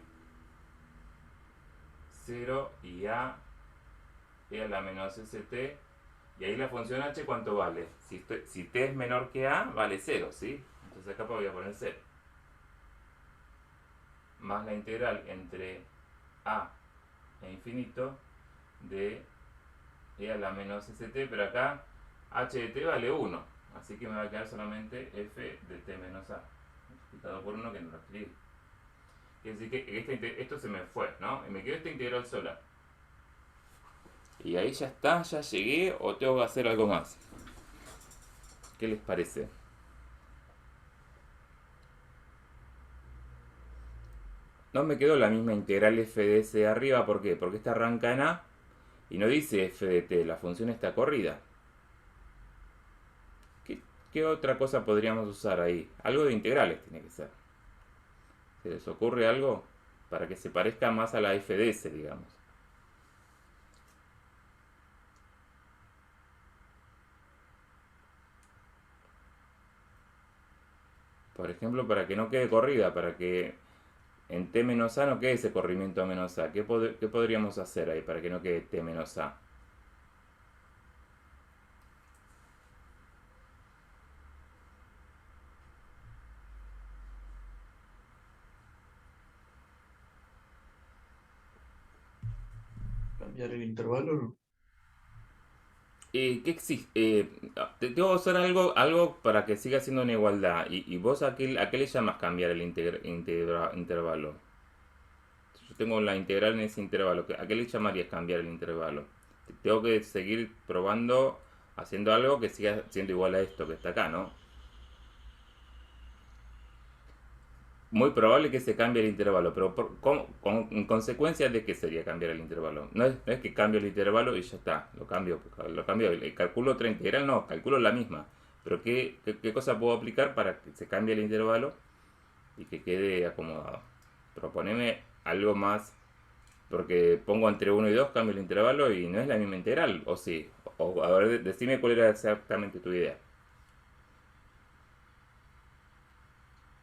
B: 0 y e a la menos st, y ahí la función h, ¿cuánto vale? Si t es menor que a, vale 0, ¿sí? Entonces acá voy a poner 0. Más la integral entre a e infinito de e a la menos st, pero acá h de t vale 1, así que me va a quedar solamente f de t menos a, multiplicado por 1 que no lo escribí. Quiere decir que esto se me fue, ¿no? Y me quedó esta integral sola. Y ahí ya está, ya llegué, o tengo que hacer algo más. ¿Qué les parece? No me quedó la misma integral f de s de arriba, ¿por qué? Porque esta arranca en a y no dice f de t, la función está corrida. ¿Qué otra cosa podríamos usar ahí? Algo de integrales tiene que ser. ¿Se les ocurre algo? Para que se parezca más a la f de s, digamos. Por ejemplo, para que no quede corrida, para que en t menos a no quede ese corrimiento a menos a. ¿Qué podríamos hacer ahí para que no quede t menos a?
F: Cambiar el intervalo, ¿no?
B: ¿Qué existe? Tengo que usar algo para que siga siendo una igualdad. ¿Y vos a qué le llamas cambiar el intervalo? Yo tengo la integral en ese intervalo. ¿A qué le llamarías cambiar el intervalo? Tengo que seguir probando, haciendo algo que siga siendo igual a esto que está acá, ¿no? Muy probable que se cambie el intervalo, pero en consecuencia de qué sería cambiar el intervalo. No es que cambio el intervalo y ya está, lo cambio, calculo otra integral, no, calculo la misma. Pero ¿qué cosa puedo aplicar para que se cambie el intervalo y que quede acomodado? Proponeme algo más, porque pongo entre 1 y 2, cambio el intervalo y no es la misma integral, o sí. O a ver, decime cuál era exactamente tu idea.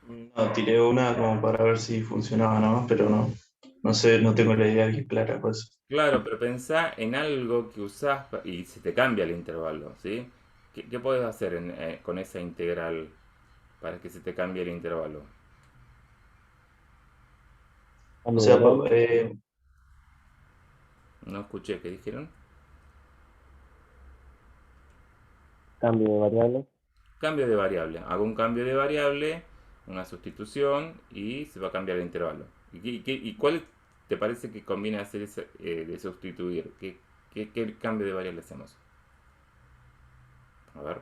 F: No, tiré una como para ver si funcionaba, ¿no? Pero no, no sé, no tengo la idea bien clara, pues.
B: Claro, pero pensá en algo que usás y se te cambia el intervalo, ¿sí? ¿Qué podés hacer con esa integral para que se te cambie el intervalo?
F: O
A: Cambio de
F: sea,
A: variable,
B: No escuché, ¿qué dijeron?
A: cambio de variable.
B: Cambio de variable. Hago un cambio de variable, una sustitución y se va a cambiar el intervalo. ¿Y cuál te parece que conviene hacer de sustituir? ¿Qué cambio de variable hacemos? A ver.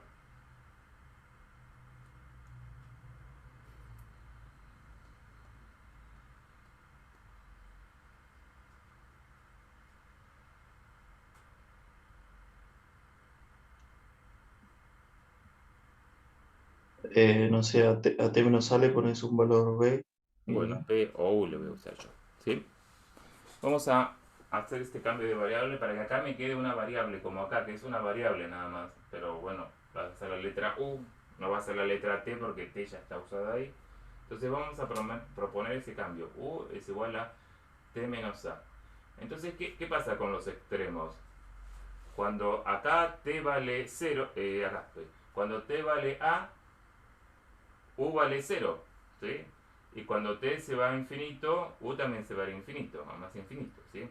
F: No sé, a T menos A le pones un valor B
B: Bueno,
F: y
B: P o U le voy a usar yo, ¿sí? Vamos a hacer este cambio de variable para que acá me quede una variable como acá, que es una variable nada más. Pero bueno, va a ser la letra U, no va a ser la letra T porque T ya está usada ahí. Entonces vamos a proponer ese cambio. U es igual a T menos A. Entonces, ¿qué pasa con los extremos? Cuando acá T vale 0, acá estoy. Cuando T vale A, U vale 0, ¿sí? Y cuando t se va a infinito, u también se va a infinito, a más infinito, ¿sí?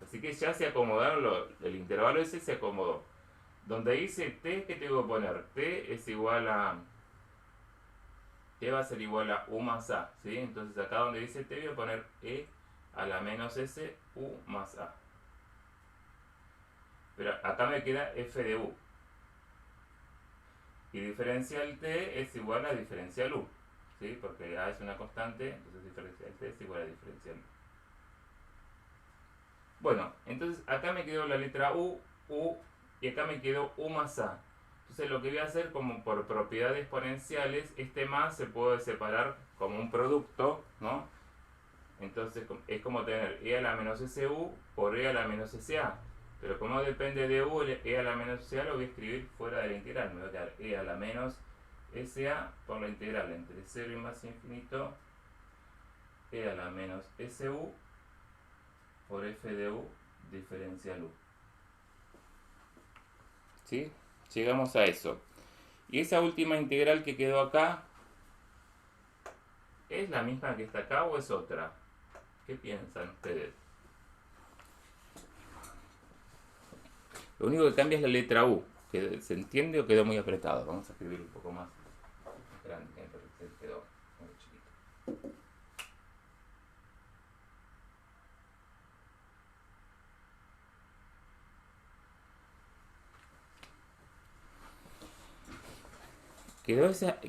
B: Así que ya se acomodaron, el intervalo ese se acomodó. Donde dice t, ¿qué tengo que poner? T es igual a... T va a ser igual a u más a, ¿sí? Entonces acá donde dice t voy a poner e a la menos s, u más a. Pero acá me queda f de u. Y diferencial t es igual a diferencial u, ¿sí? Porque a es una constante, entonces diferencial t es igual a diferencial u. Bueno, entonces acá me quedó la letra u, y acá me quedó u más a. Entonces lo que voy a hacer, como por propiedades exponenciales, este más se puede separar como un producto, ¿no? Entonces es como tener e a la menos su por e a la menos sa. Pero como depende de u, e a la menos sa lo voy a escribir fuera de la integral. Me va a quedar e a la menos sa por la integral entre 0 y más infinito e a la menos su por f de u diferencial u. ¿Sí? Llegamos a eso. Y esa última integral que quedó acá, ¿es la misma que está acá o es otra? ¿Qué piensan ustedes? Lo único que cambia es la letra U. ¿Se entiende o quedó muy apretado? Vamos a escribir un poco más grande, porque quedó muy chiquito.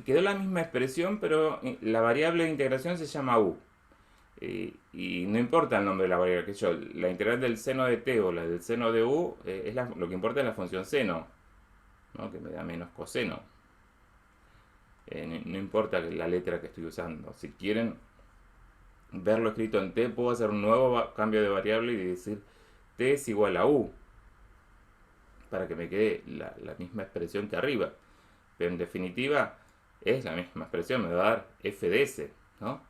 B: Quedó la misma expresión, pero la variable de integración se llama u. Y no importa el nombre de la variable, la integral del seno de t o la del seno de u, lo que importa es la función seno, ¿no? Que me da menos coseno. No importa la letra que estoy usando. Si quieren verlo escrito en t, puedo hacer un nuevo cambio de variable y decir t es igual a u, para que me quede la misma expresión que arriba. Pero en definitiva es la misma expresión, me va a dar f de s, ¿no?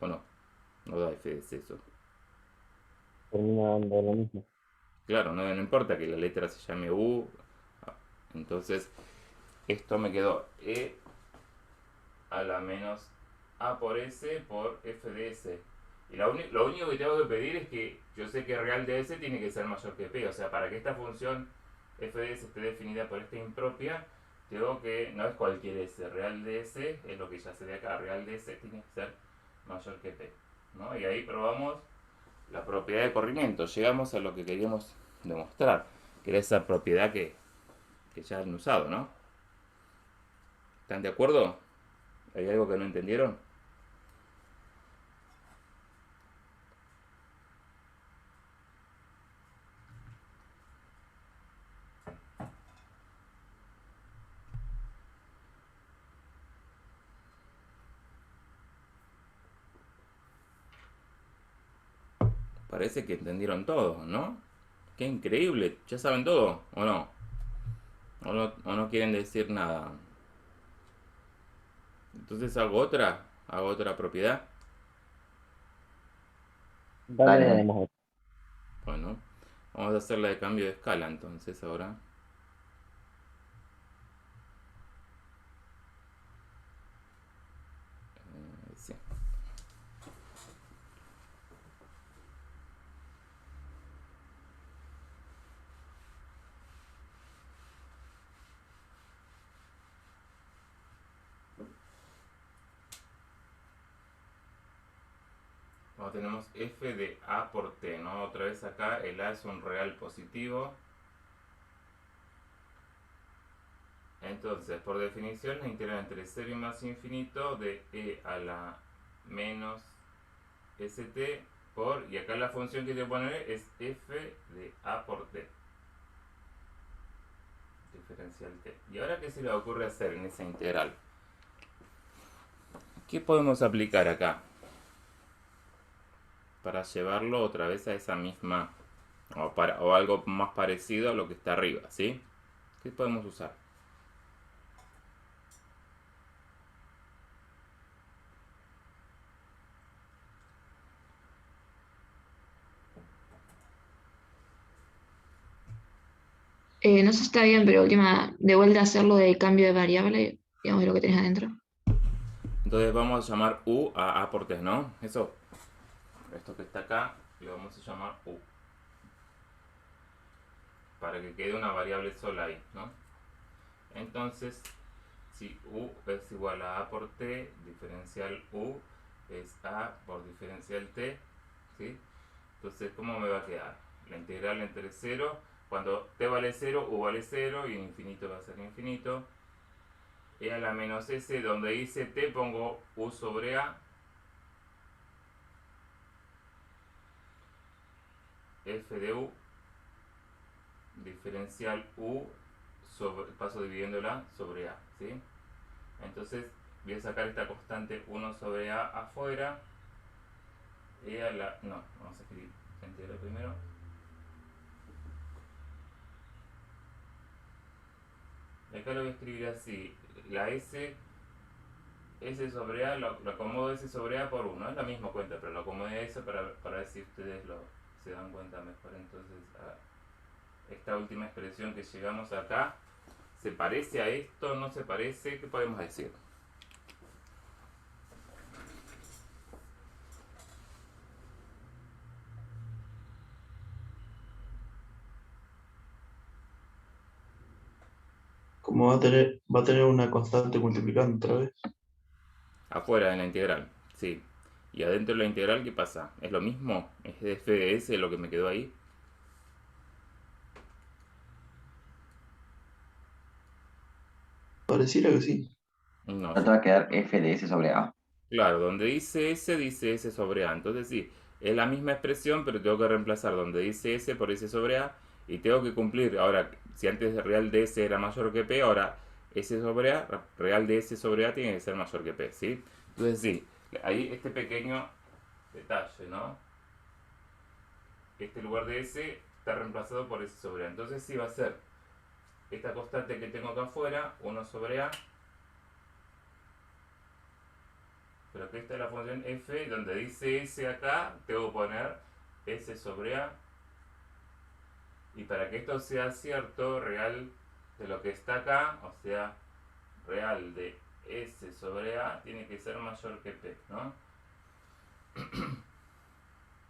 B: ¿O no? No da f de s eso.
A: Termina dando lo mismo.
B: Claro, no importa que la letra se llame u. Entonces, esto me quedó e a la menos a por s por f de s. Y lo único que tengo que pedir es que yo sé que real de s tiene que ser mayor que p. O sea, para que esta función f de s esté definida por esta impropia, tengo que, no es cualquier s, real de s es lo que ya sé de acá, real de s tiene que ser mayor que p, ¿no? Y ahí probamos la propiedad de corrimiento, llegamos a lo que queríamos demostrar, que era esa propiedad que ya han usado, ¿no? ¿Están de acuerdo? ¿Hay algo que no entendieron? Parece que entendieron todo, ¿no? Qué increíble, ya saben todo, ¿o no? ¿O no quieren decir nada? Entonces hago otra propiedad.
A: Dale,
C: Dale.
A: vamos a ver.
B: Bueno, vamos a hacer la de cambio de escala entonces ahora. Sí. Ahora tenemos f de a por t, ¿no? Otra vez acá el a es un real positivo. Entonces, por definición, la integral entre 0 y más infinito de e a la menos st por, y acá la función que te voy a poner es f de a por t. Diferencial t. ¿Y ahora qué se le ocurre hacer en esa integral? ¿Qué podemos aplicar acá? Para llevarlo otra vez a esa misma, o algo más parecido a lo que está arriba, ¿sí? ¿Qué podemos usar?
E: No sé si está bien, pero última, de vuelta a hacerlo de cambio de variable, digamos, de lo que tenés adentro.
B: Entonces vamos a llamar u a por t, ¿no? Eso, esto que está acá, lo vamos a llamar u. Para que quede una variable sola ahí, ¿no? Entonces, si u es igual a por t, diferencial u es a por diferencial t, ¿sí? Entonces, ¿cómo me va a quedar? La integral entre 0, cuando t vale 0, u vale 0 y infinito va a ser infinito. E a la menos s, donde dice t pongo u sobre a. f de u diferencial u sobre, paso dividiéndola sobre a, ¿sí? Entonces voy a sacar esta constante 1 sobre a afuera y a la... no, vamos a escribir la integral primero. Y acá lo voy a escribir así, la s sobre a, lo acomodo s sobre a por 1, es la misma cuenta, pero lo acomodo eso para ver si ustedes se dan cuenta mejor. Entonces, esta última expresión que llegamos acá, ¿se parece a esto? ¿No se parece? ¿Qué podemos decir?
F: Como va a tener una constante multiplicando otra vez.
B: Afuera de la integral, sí. Y adentro de la integral, ¿qué pasa? ¿Es lo mismo? ¿Es f de s lo que me quedó ahí?
F: Pareciera que sí.
B: No,
C: No te va a quedar f de s sobre a.
B: claro, donde dice s sobre a. Entonces sí, es la misma expresión, pero tengo que reemplazar donde dice s por s sobre a. Y tengo que cumplir, ahora, si antes real de s era mayor que p, ahora s sobre a, real de s sobre a tiene que ser mayor que p, ¿sí? Entonces sí, ahí este pequeño detalle, ¿no? Este lugar de s está reemplazado por s sobre a. Entonces sí va a ser esta constante que tengo acá afuera, 1 sobre a. Pero que esta es la función f, donde dice s acá, tengo que poner s sobre a. Y para que esto sea cierto, real de lo que está acá, o sea, real de s sobre a, tiene que ser mayor que p, ¿no?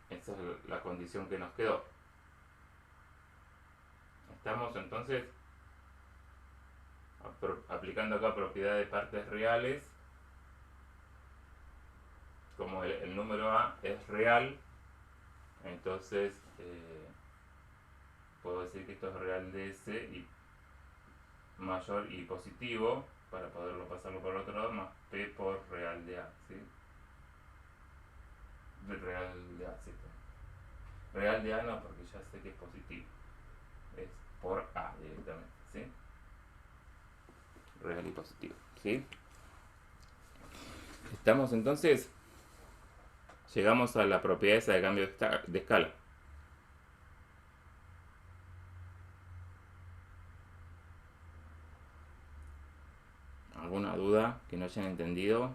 B: Esa es la condición que nos quedó. Estamos entonces aplicando acá propiedad de partes reales. Como el número a es real, entonces puedo decir que esto es real de s y mayor y positivo para poderlo pasarlo por el otro lado, más p por real de a, ¿sí? Real de a, sí. Real de a no, porque ya sé que es positivo, es por a directamente, ¿sí? Real y positivo, ¿sí? Estamos entonces, llegamos a la propiedad esa de cambio de escala. ¿Alguna duda que no hayan entendido?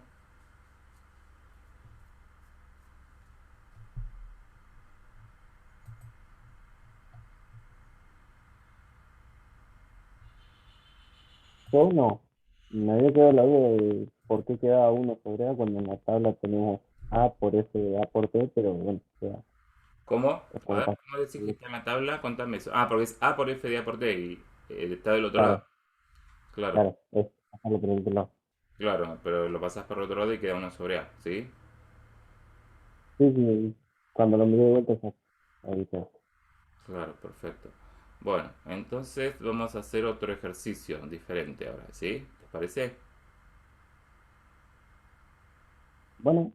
A: Yo no. Me había quedado la duda de por qué quedaba 1 sobre A cuando en la tabla tenemos A por F de A por T, pero bueno, ya,
B: ¿Cómo?
A: es
B: A
A: como
B: ver,
A: pasa.
B: ¿cómo decís que está en la tabla? Contame eso. Ah, porque es A por F de A por T y está del otro lado.
A: Claro,
B: Claro,
A: claro, es pasarlo por el otro lado.
B: claro, pero lo pasás por el otro lado y queda 1 sobre A, ¿sí?
A: Sí, sí, cuando lo miré de vuelta ya, ahí quedó.
B: Claro, perfecto. Bueno, entonces vamos a hacer otro ejercicio diferente ahora, ¿sí? ¿Te parece?
A: Bueno,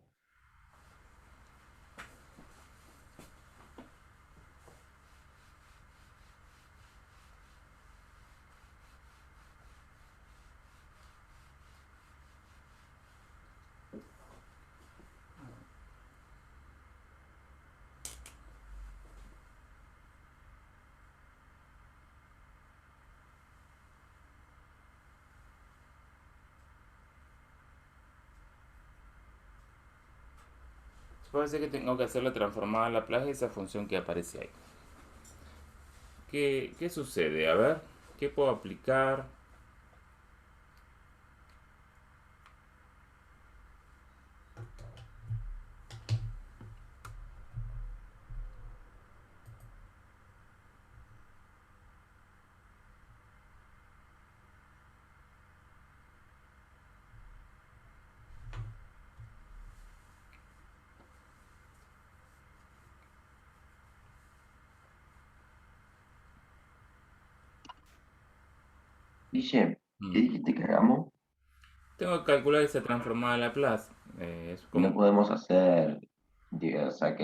B: Puede ser que tengo que hacerla transformada a Laplace esa función que aparece ahí. ¿Qué sucede? A ver, ¿qué puedo aplicar?
C: Guille, ¿qué
B: Mm.
C: dijiste que hagamos?
B: Tengo que calcular esa transformada a Laplace. Es
C: Y no
B: como...
C: podemos hacer, o sea,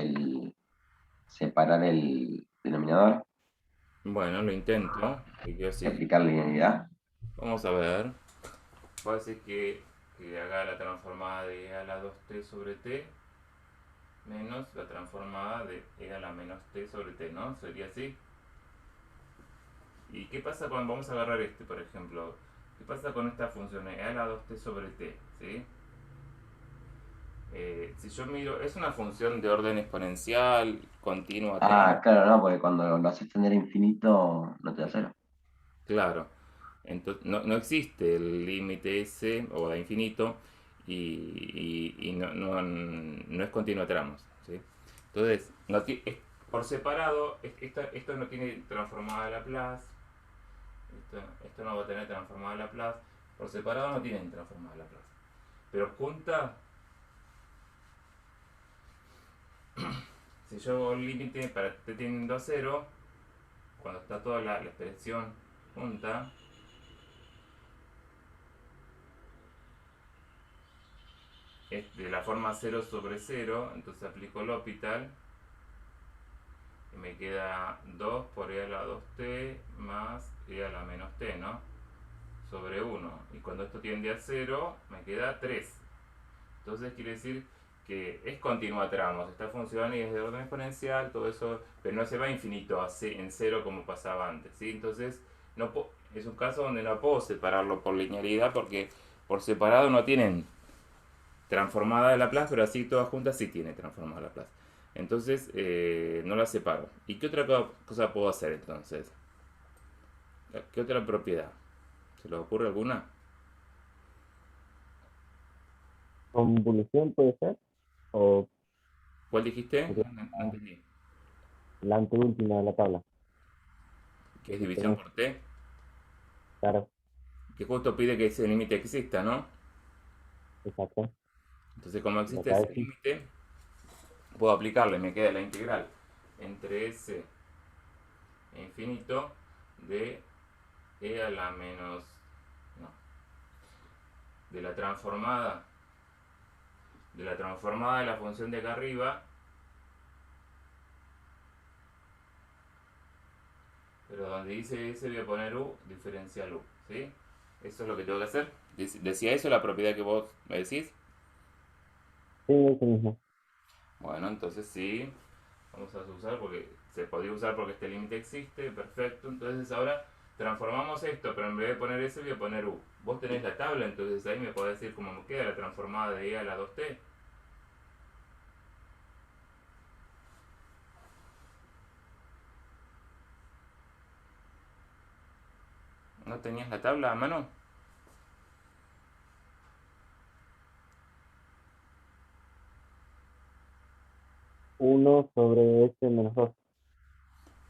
C: separar el denominador
B: Bueno, lo intento. Y yo
C: y
B: sí.
C: aplicar linealidad.
B: Vamos a ver. Voy a decir que haga la transformada de e a la 2t sobre t menos la transformada de e a la menos t sobre t, ¿no? Sería así. ¿Y qué pasa cuando vamos a agarrar este, por ejemplo? ¿Qué pasa con esta función e a la 2t sobre t? ¿Sí? Si yo miro, es una función de orden exponencial, continua t.
C: Ah, claro, no, porque cuando lo haces tender a infinito no te da cero.
B: Claro. Entonces, no existe el límite ese o a infinito y no es continua a tramos. ¿Sí? Entonces, por separado, esto no tiene transformada de Laplace. Esto no va a tener transformada de Laplace. Por separado no tienen transformada de Laplace. Pero junta, si yo hago el límite para t tendiendo a 0, cuando está toda la expresión junta, es de la forma 0 sobre 0, entonces aplico el L'Hopital y me queda 2 por e a la 2t más e a la menos t, ¿no? Sobre 1. Y cuando esto tiende a 0, me queda 3. Entonces quiere decir que es continua a tramos. Esta función y es de orden exponencial, todo eso, pero no se va a infinito en 0 como pasaba antes, ¿sí? Entonces es un caso donde no puedo separarlo por linealidad porque por separado no tienen transformada de Laplace, pero así todas juntas sí tiene transformada de Laplace. Entonces no las separo. ¿Y qué otra cosa puedo hacer entonces? ¿Qué otra propiedad? ¿Se les ocurre alguna?
A: Convolución puede ser, o
B: ¿Cuál dijiste? No entendí.
A: la anteúltima de la tabla.
B: ¿Qué es división por t?
A: Claro,
B: Que justo pide que ese límite exista, ¿no?
A: exacto.
B: Entonces como
A: Y
B: existe
A: acá
B: ese
A: es
B: límite, puedo aplicarle, me queda la integral entre s e infinito de e a la menos, no, de la transformada de la función de acá arriba, pero donde dice s voy a poner u diferencial u, ¿sí? Eso es lo que tengo que hacer. ¿Decía eso la propiedad que vos me decís?
A: sí, eso mismo.
B: Bueno, entonces sí, vamos a usar porque se podía usar porque este límite existe, perfecto. Entonces ahora transformamos esto, pero en vez de poner s voy a poner u. Vos tenés la tabla, entonces ahí me podés decir cómo me queda la transformada de e a la 2t. ¿No tenías la tabla a mano?
A: Uno sobre S menos 2.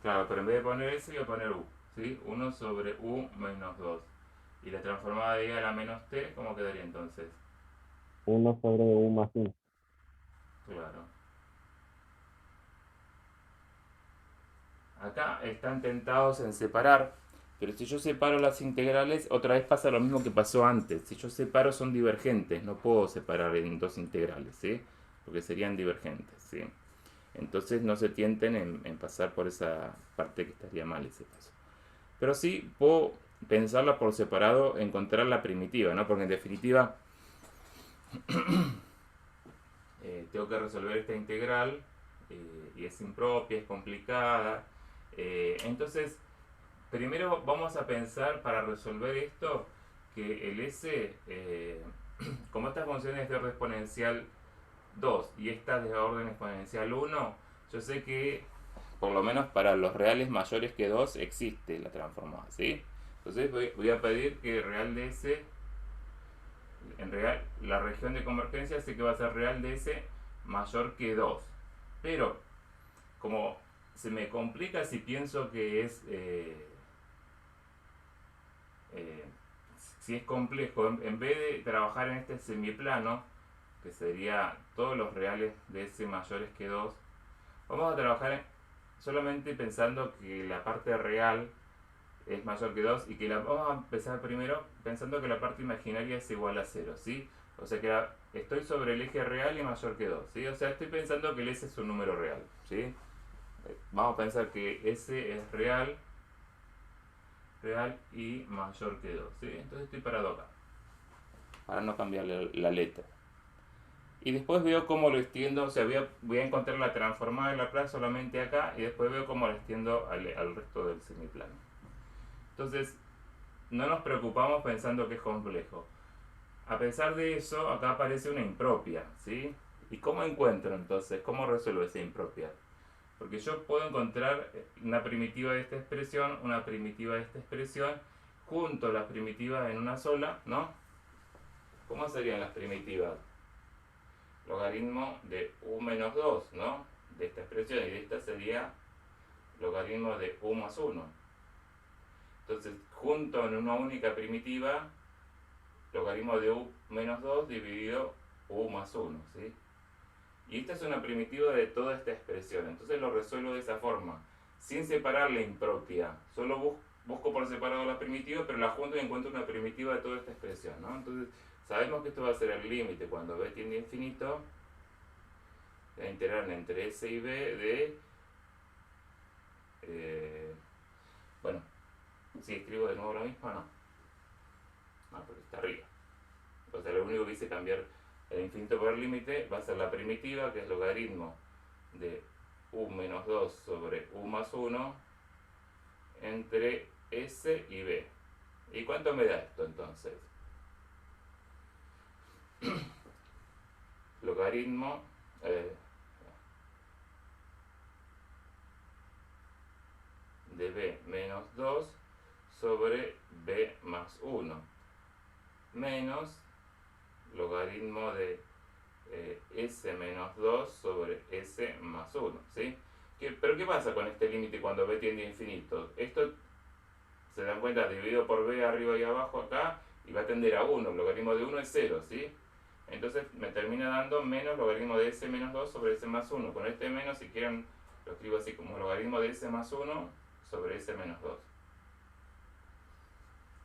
B: Claro, pero en vez de poner s voy a poner u, ¿sí? 1 sobre u menos 2. Y la transformada de e a la menos t, ¿cómo quedaría entonces?
A: 1 sobre U más 1.
B: Claro. Acá están tentados en separar, pero si yo separo las integrales, otra vez pasa lo mismo que pasó antes. Si yo separo son divergentes, no puedo separar en dos integrales, ¿sí? Porque serían divergentes, ¿sí? Entonces no se tienten en pasar por esa parte que estaría mal ese paso. Pero sí puedo pensarla por separado, encontrar la primitiva, ¿no? Porque en definitiva tengo que resolver esta integral y es impropia, es complicada. Entonces, primero vamos a pensar para resolver esto que el s, como esta función es de orden exponencial 2 y esta de orden exponencial 1, yo sé que por lo menos para los reales mayores que 2 existe la transformada, ¿sí? Entonces voy a pedir que real de s, en real, la región de convergencia sé que va a ser real de s mayor que 2. Pero, como se me complica si pienso que es... si es complejo, en vez de trabajar en este semiplano, que sería todos los reales de s mayores que 2, vamos a trabajar solamente pensando que la parte real es mayor que 2 y que vamos a empezar primero pensando que la parte imaginaria es igual a 0, ¿sí? O sea que estoy sobre el eje real y mayor que 2, ¿sí? O sea, estoy pensando que el s es un número real, ¿sí? Vamos a pensar que S es real y mayor que 2, ¿sí? Entonces estoy parado acá, para no cambiar la letra. Y después veo cómo lo extiendo, o sea, voy a encontrar la transformada de Laplace solamente acá, y después veo cómo lo extiendo al resto del semiplano. Entonces, no nos preocupamos pensando que es complejo. A pesar de eso, acá aparece una impropia, ¿sí? ¿Y cómo encuentro entonces? ¿Cómo resuelvo esa impropia? Porque yo puedo encontrar una primitiva de esta expresión, una primitiva de esta expresión, junto las primitivas en una sola, ¿no? ¿Cómo serían las primitivas? Logaritmo de u menos 2, ¿no? De esta expresión, y de esta sería logaritmo de u más 1. Entonces, junto en una única primitiva, logaritmo de u menos 2 dividido u más 1, ¿sí? Y esta es una primitiva de toda esta expresión. Entonces lo resuelvo de esa forma, sin separar la impropia. Solo busco por separado la primitiva, pero la junto y encuentro una primitiva de toda esta expresión, ¿no? Entonces sabemos que esto va a ser el límite cuando b tiende a infinito, la integral entre s y b de... bueno, si escribo de nuevo lo mismo, no. No, porque está arriba. O sea, lo único que hice cambiar el infinito por el límite va a ser la primitiva, que es logaritmo de u menos 2 sobre u más 1 entre s y b. ¿Y cuánto me da esto entonces? Logaritmo de b menos 2 sobre b más 1 menos logaritmo de s menos 2 sobre s más 1, ¿sí? ¿Pero qué pasa con este límite cuando b tiende a infinito? Esto, se dan cuenta, dividido por b arriba y abajo acá, y va a tender a 1, el logaritmo de 1 es 0, ¿sí? Entonces me termina dando menos logaritmo de s menos 2 sobre s más 1. Con este menos, si quieren, lo escribo así como logaritmo de s más 1 sobre s menos 2.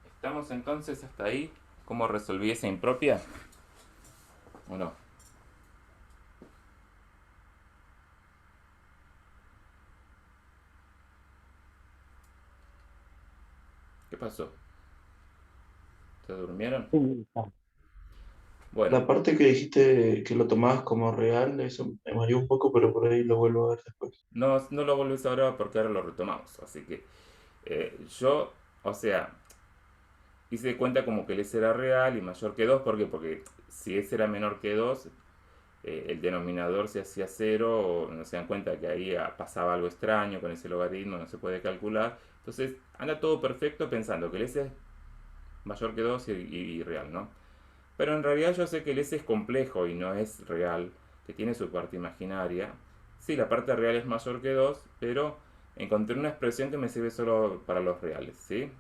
B: ¿Estamos entonces hasta ahí? ¿Cómo resolví esa impropia? ¿O no? ¿Qué pasó? ¿Se durmieron?
A: Sí,
B: Bueno,
F: La parte que dijiste que lo tomabas como real, eso me mareó un poco, pero por ahí lo vuelvo a ver después.
B: no lo volvés ahora porque ahora lo retomamos. Así que yo, o sea, hice de cuenta como que el s era real y mayor que 2. ¿Por qué? Porque si s era menor que 2, el denominador se hacía 0, o no se dan cuenta que ahí pasaba algo extraño con ese logaritmo, no se puede calcular. Entonces anda todo perfecto pensando que el s es mayor que 2 y real, ¿no? Pero en realidad yo sé que el s es complejo y no es real, que tiene su parte imaginaria. Sí, la parte real es mayor que 2, pero encontré una expresión que me sirve solo para los reales, ¿sí?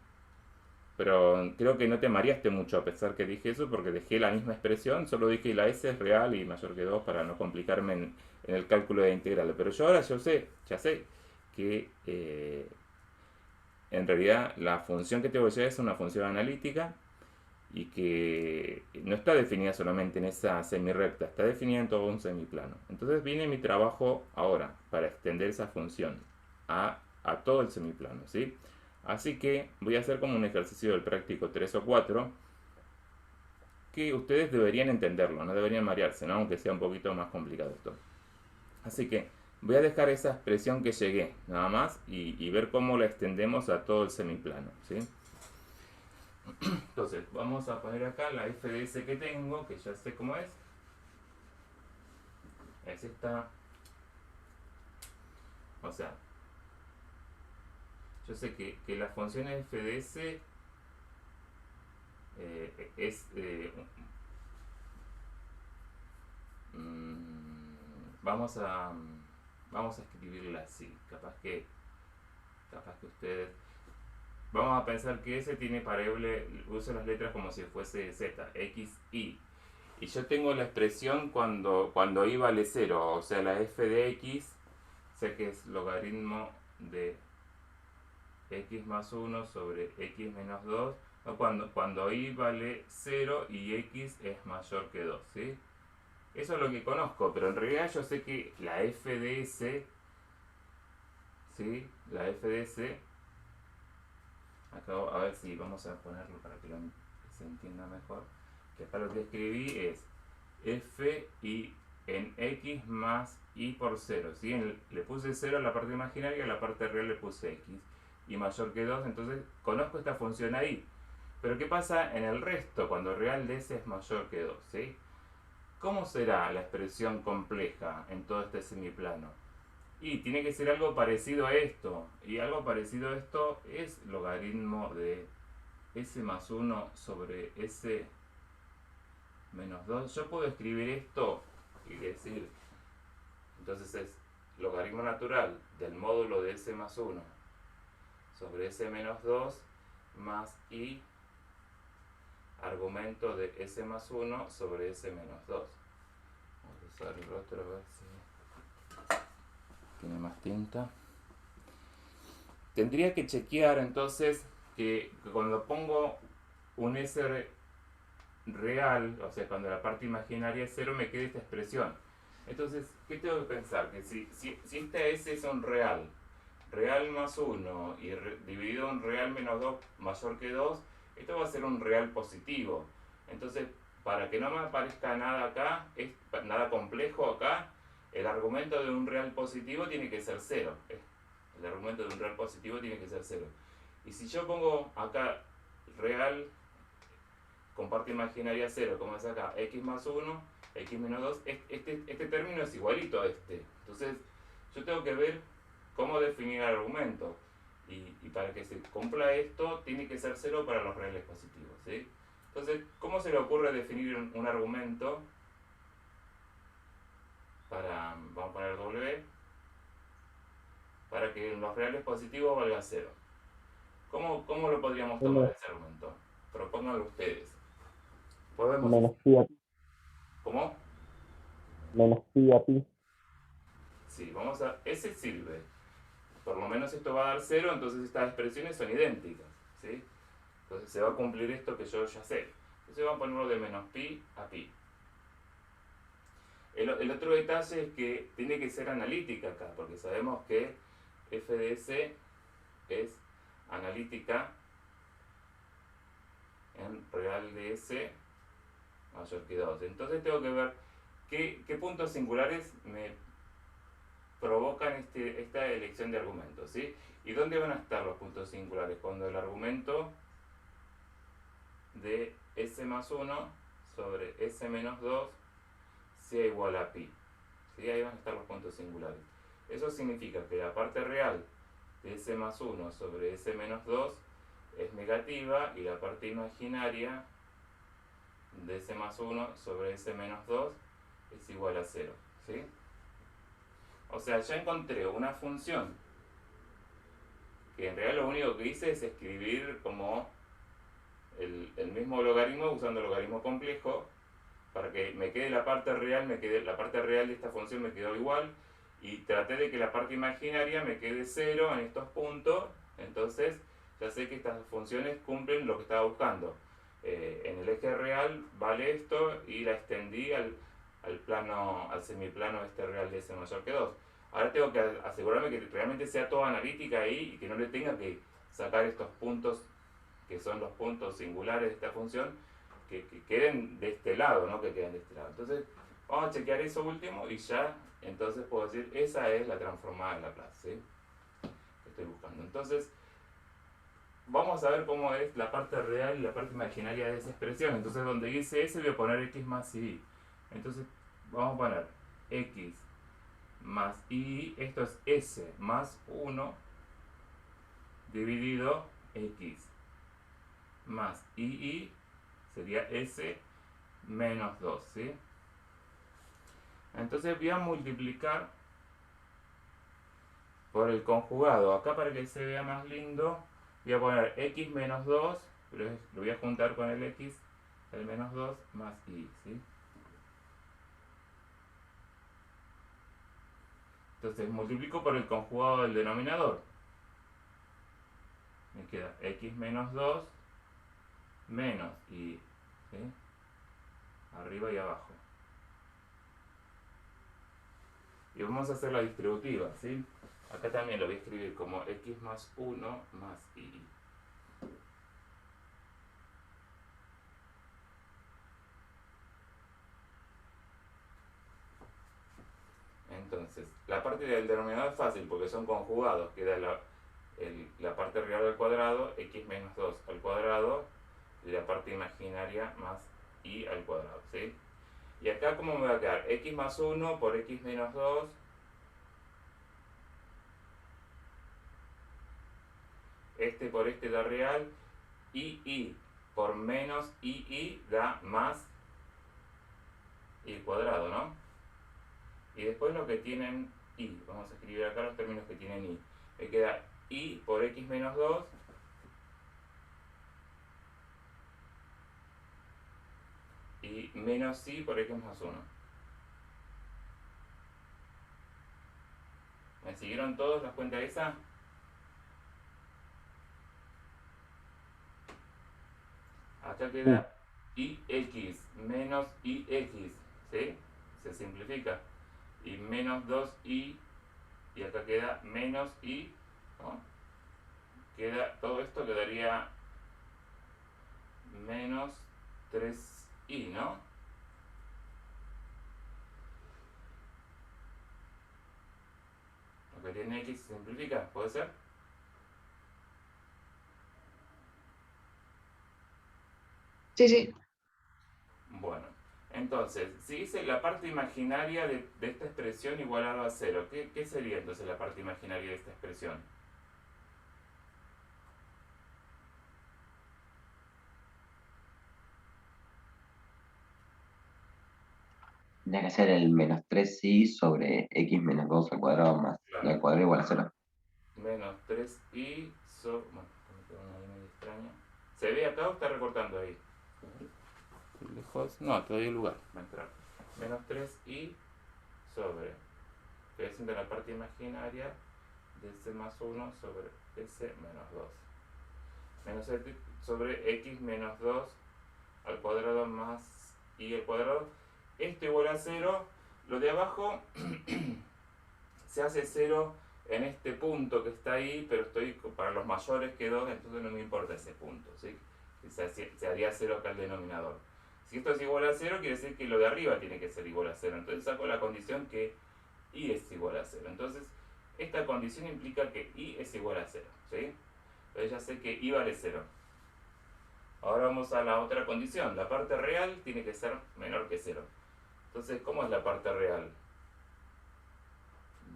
B: Pero creo que no te mareaste mucho a pesar que dije eso, porque dejé la misma expresión, solo dije la s es real y mayor que 2 para no complicarme en el cálculo de integral. Pero yo ahora ya sé que en realidad la función que tengo que llevar es una función analítica y que no está definida solamente en esa semirrecta, está definida en todo un semiplano. Entonces viene mi trabajo ahora para extender esa función a todo el semiplano, ¿sí? Así que voy a hacer como un ejercicio del práctico 3 o 4 que ustedes deberían entenderlo, no deberían marearse, ¿no? Aunque sea un poquito más complicado esto. Así que voy a dejar esa expresión que llegué, nada más, y ver cómo la extendemos a todo el semiplano, ¿sí? Entonces, vamos a poner acá la f de s que tengo, que ya sé cómo es. Es esta. O sea, yo sé que la función f de s es... vamos a escribirla así. Capaz que ustedes... Vamos a pensar que S tiene variable, uso las letras como si fuese Z, X, Y. Y yo tengo la expresión cuando Y vale 0, o sea, la f de X, sé que es logaritmo de X más 1 sobre X menos 2, o cuando Y vale 0 y X es mayor que 2, ¿sí? Eso es lo que conozco, pero en realidad yo sé que la f de S ¿sí? La f de c, acá a ver si vamos a ponerlo para que se entienda mejor, que acá lo que escribí es f y en x más y por 0, ¿sí? Le puse 0 a la parte imaginaria y a la parte real le puse x y mayor que 2, entonces conozco esta función ahí. Pero ¿qué pasa en el resto cuando real de s es mayor que 2? ¿Sí? ¿Cómo será la expresión compleja en todo este semiplano? Y tiene que ser algo parecido a esto. Y algo parecido a esto es logaritmo de s más 1 sobre s menos 2. Yo puedo escribir esto y decir, entonces es logaritmo natural del módulo de s más 1 sobre s menos 2 más i argumento de s más 1 sobre s menos 2. Vamos a usar el otro a ver si tiene más tinta. Tendría que chequear entonces que cuando pongo un s real, o sea, cuando la parte imaginaria es 0, me quede esta expresión. Entonces, ¿qué tengo que pensar? Que si esta s es un real más 1 y dividido en real menos 2 mayor que 2, esto va a ser un real positivo. Entonces, para que no me aparezca nada acá, nada complejo acá, el argumento de un real positivo tiene que ser 0. El argumento de un real positivo tiene que ser 0. Y si yo pongo acá real con parte imaginaria 0, como es acá, x más 1, x menos 2, este término es igualito a este. Entonces, yo tengo que ver cómo definir el argumento. Y para que se cumpla esto, tiene que ser 0 para los reales positivos, ¿sí? Entonces, ¿cómo se le ocurre definir un argumento para, vamos a poner w, para que en los reales positivos valga 0? ¿Cómo lo podríamos tomar ese argumento? Propónganlo ustedes. Podemos.
A: Menos pi a pi.
B: ¿Cómo?
A: Menos pi a pi.
B: Sí, vamos a. Ese sirve. Por lo menos esto va a dar 0, entonces estas expresiones son idénticas, ¿sí? Entonces se va a cumplir esto que yo ya sé. Entonces vamos a ponerlo de menos pi a pi. El otro detalle es que tiene que ser analítica acá, porque sabemos que f de s es analítica en real de s mayor que 2. Entonces tengo que ver qué puntos singulares me provocan esta elección de argumentos, ¿sí? ¿Y dónde van a estar los puntos singulares? Cuando el argumento de s más 1 sobre s menos 2 sea igual a pi, ¿sí? Ahí van a estar los puntos singulares. Eso significa que la parte real de s más 1 sobre s menos 2 es negativa y la parte imaginaria de s más 1 sobre s menos 2 es igual a 0, ¿sí? O sea, ya encontré una función que en realidad lo único que hice es escribir como el mismo logaritmo usando el logaritmo complejo para que me quede la parte real, la parte real de esta función me quedó igual y traté de que la parte imaginaria me quede 0 en estos puntos. Entonces ya sé que estas funciones cumplen lo que estaba buscando. En el eje real vale esto y la extendí al semiplano este real de s mayor que 2. Ahora tengo que asegurarme que realmente sea toda analítica ahí y que no le tenga que sacar estos puntos que son los puntos singulares de esta función que queden de este lado, no que queden de este lado. Entonces vamos a chequear eso último y ya entonces puedo decir esa es la transformada de Laplace, ¿sí? Que estoy buscando. Entonces vamos a ver cómo es la parte real y la parte imaginaria de esa expresión. Entonces donde dice s voy a poner x más y. Entonces vamos a poner x más y, esto es s más 1 dividido x más i sería s menos 2, ¿sí? Entonces voy a multiplicar por el conjugado. Acá para que se vea más lindo voy a poner x menos 2, pero lo voy a juntar con el x, el menos 2 más i, ¿sí? Entonces multiplico por el conjugado del denominador. Me queda x menos 2 menos i, ¿sí? Arriba y abajo. Y vamos a hacer la distributiva, ¿sí? Acá también lo voy a escribir como x más 1 más y. Entonces, la parte del denominador es fácil porque son conjugados. Queda la parte real al cuadrado, x menos 2 al cuadrado, y la parte imaginaria más y al cuadrado, ¿sí? Y acá, ¿cómo me va a quedar? X más 1 por x menos 2. Este por este da real. Y por menos y da más y al cuadrado, ¿no? Y después lo que tienen y. Vamos a escribir acá los términos que tienen y. Me queda y por x menos 2 y menos y por x más 1. ¿Me siguieron todos las cuentas esa? Acá queda ix menos ix, ¿sí? Se simplifica. Y menos 2i, y acá queda menos i, ¿no? Queda, todo esto quedaría menos 3i, ¿no? Lo que tiene x se simplifica, ¿puede ser?
E: Sí, sí.
B: Bueno, entonces, si dice la parte imaginaria de esta expresión igualado a 0, ¿qué sería entonces la parte imaginaria de esta expresión?
C: Tendría que ser el menos 3i sobre x menos 2 al cuadrado más
B: Claro.
C: y al cuadrado igual a 0.
B: Menos 3i sobre... Bueno, me quedó una ahí medio extraña. ¿Se ve acá o está recortando ahí? Lejos. No, te doy el lugar. Va a entrar. Menos 3i sobre... Estoy haciendo la parte imaginaria de s más 1 sobre s menos 2. Menos s sobre x menos 2 al cuadrado más y al cuadrado. Esto igual a 0. Lo de abajo se hace 0 en este punto que está ahí, pero estoy para los mayores que 2, entonces no me importa ese punto, ¿sí? Se haría 0 acá el denominador. Si esto es igual a 0, quiere decir que lo de arriba tiene que ser igual a 0. Entonces saco la condición que y es igual a 0. Entonces, esta condición implica que y es igual a 0, ¿sí? Entonces ya sé que y vale 0. Ahora vamos a la otra condición. La parte real tiene que ser menor que 0. Entonces, ¿cómo es la parte real?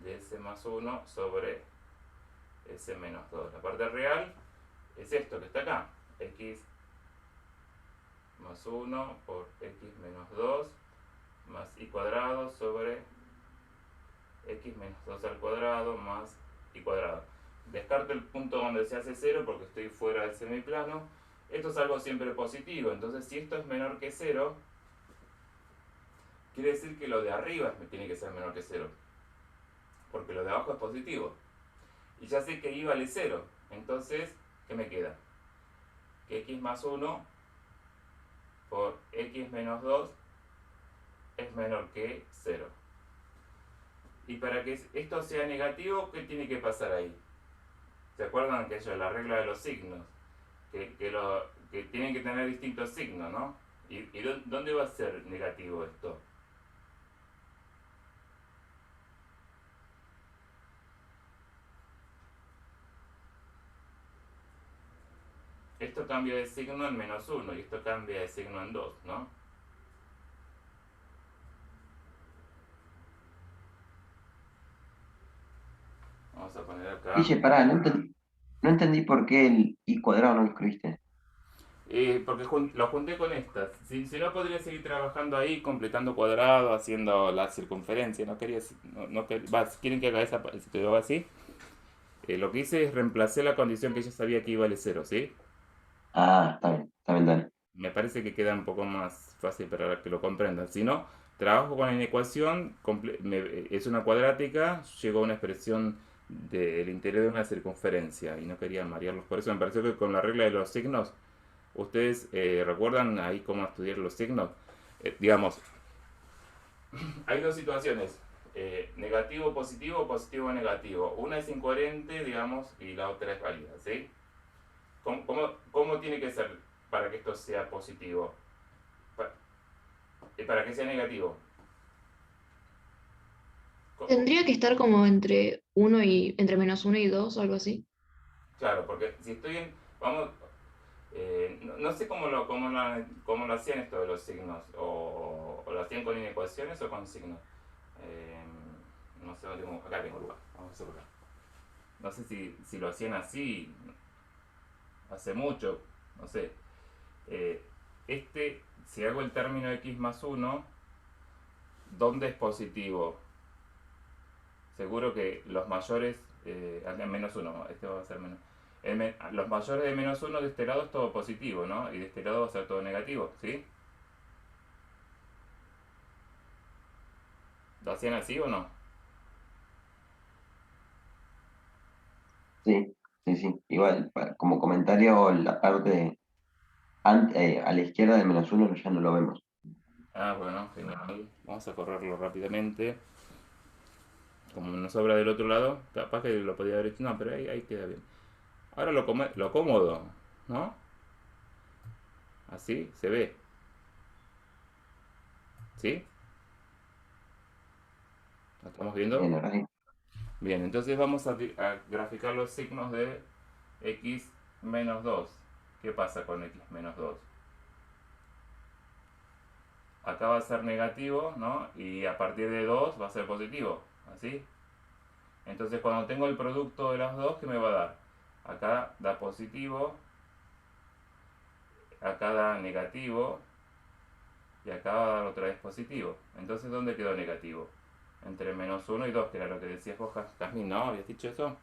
B: De s más 1 sobre s menos 2. La parte real es esto que está acá. X más 1 por x menos 2 más y cuadrado sobre x menos 2 al cuadrado más y cuadrado. Descarto el punto donde se hace 0 porque estoy fuera del semiplano. Esto es algo siempre positivo. Entonces, si esto es menor que 0, quiere decir que lo de arriba tiene que ser menor que 0. Porque lo de abajo es positivo. Y ya sé que y vale 0. Entonces, ¿qué me queda? Que x más 1 por x menos 2 es menor que 0. Y para que esto sea negativo, ¿qué tiene que pasar ahí? ¿Se acuerdan que la regla de los signos? Que tienen que tener distintos signos, ¿no? ¿Y dónde va a ser negativo esto? Esto cambia de signo en menos 1 y esto cambia de signo en 2, ¿no? Vamos a poner acá.
C: Guille, pará, no entendí por qué el i cuadrado no lo escribiste.
B: Porque lo junté con estas. Si no, podría seguir trabajando ahí, completando cuadrado, haciendo la circunferencia. No quería. ¿Quieren que haga esa? Si te lo hago así. Lo que hice es reemplacé la condición que yo sabía que iba a 0, ¿sí?
C: Ah, está bien, dale.
B: Me parece que queda un poco más fácil para que lo comprendan. Si no, trabajo con la inecuación, es una cuadrática, llego a una expresión del interior de una circunferencia y no quería marearlos. Por eso me pareció que con la regla de los signos, ustedes recuerdan ahí cómo estudiar los signos. Digamos, hay dos situaciones. negativo, positivo, positivo, negativo. Una es incoherente, digamos, y la otra es válida, ¿sí? ¿Cómo tiene que ser para que esto sea positivo? Para que sea negativo.
E: Tendría que estar como entre entre -1 y 2 o algo así.
B: Claro, porque si estoy en... Vamos, no sé cómo lo hacían esto de los signos, o lo hacían con inecuaciones o con signos. No sé, acá tengo lugar, vamos a hacerlo acá. No sé si lo hacían así, hace mucho, no sé. Si hago el término x más 1, ¿dónde es positivo? Seguro que los mayores, menos 1, este va a ser menos. Los mayores de menos 1 de este lado es todo positivo, ¿no? Y de este lado va a ser todo negativo, ¿sí? ¿Lo hacían así o no?
C: Sí, sí, sí. Igual, como comentario, la parte a la izquierda del -1 ya no lo vemos.
B: Ah, bueno, genial. Vamos a correrlo rápidamente. Como nos sobra del otro lado, capaz que lo podía haber hecho. No, pero ahí queda bien. Ahora lo cómodo, ¿no? Así se ve. ¿Sí? ¿Lo estamos viendo?
C: Bien, ahora sí.
B: Bien, entonces vamos a graficar los signos de x menos 2. ¿Qué pasa con x menos 2? Acá va a ser negativo, ¿no? Y a partir de 2 va a ser positivo, ¿así? Entonces cuando tengo el producto de las dos, ¿qué me va a dar? Acá da positivo, acá da negativo, y acá va a dar otra vez positivo. Entonces, ¿dónde quedó negativo? Entre -1 y 2, que era lo que decías vos, Jazmín, ¿no? ¿Habías dicho eso?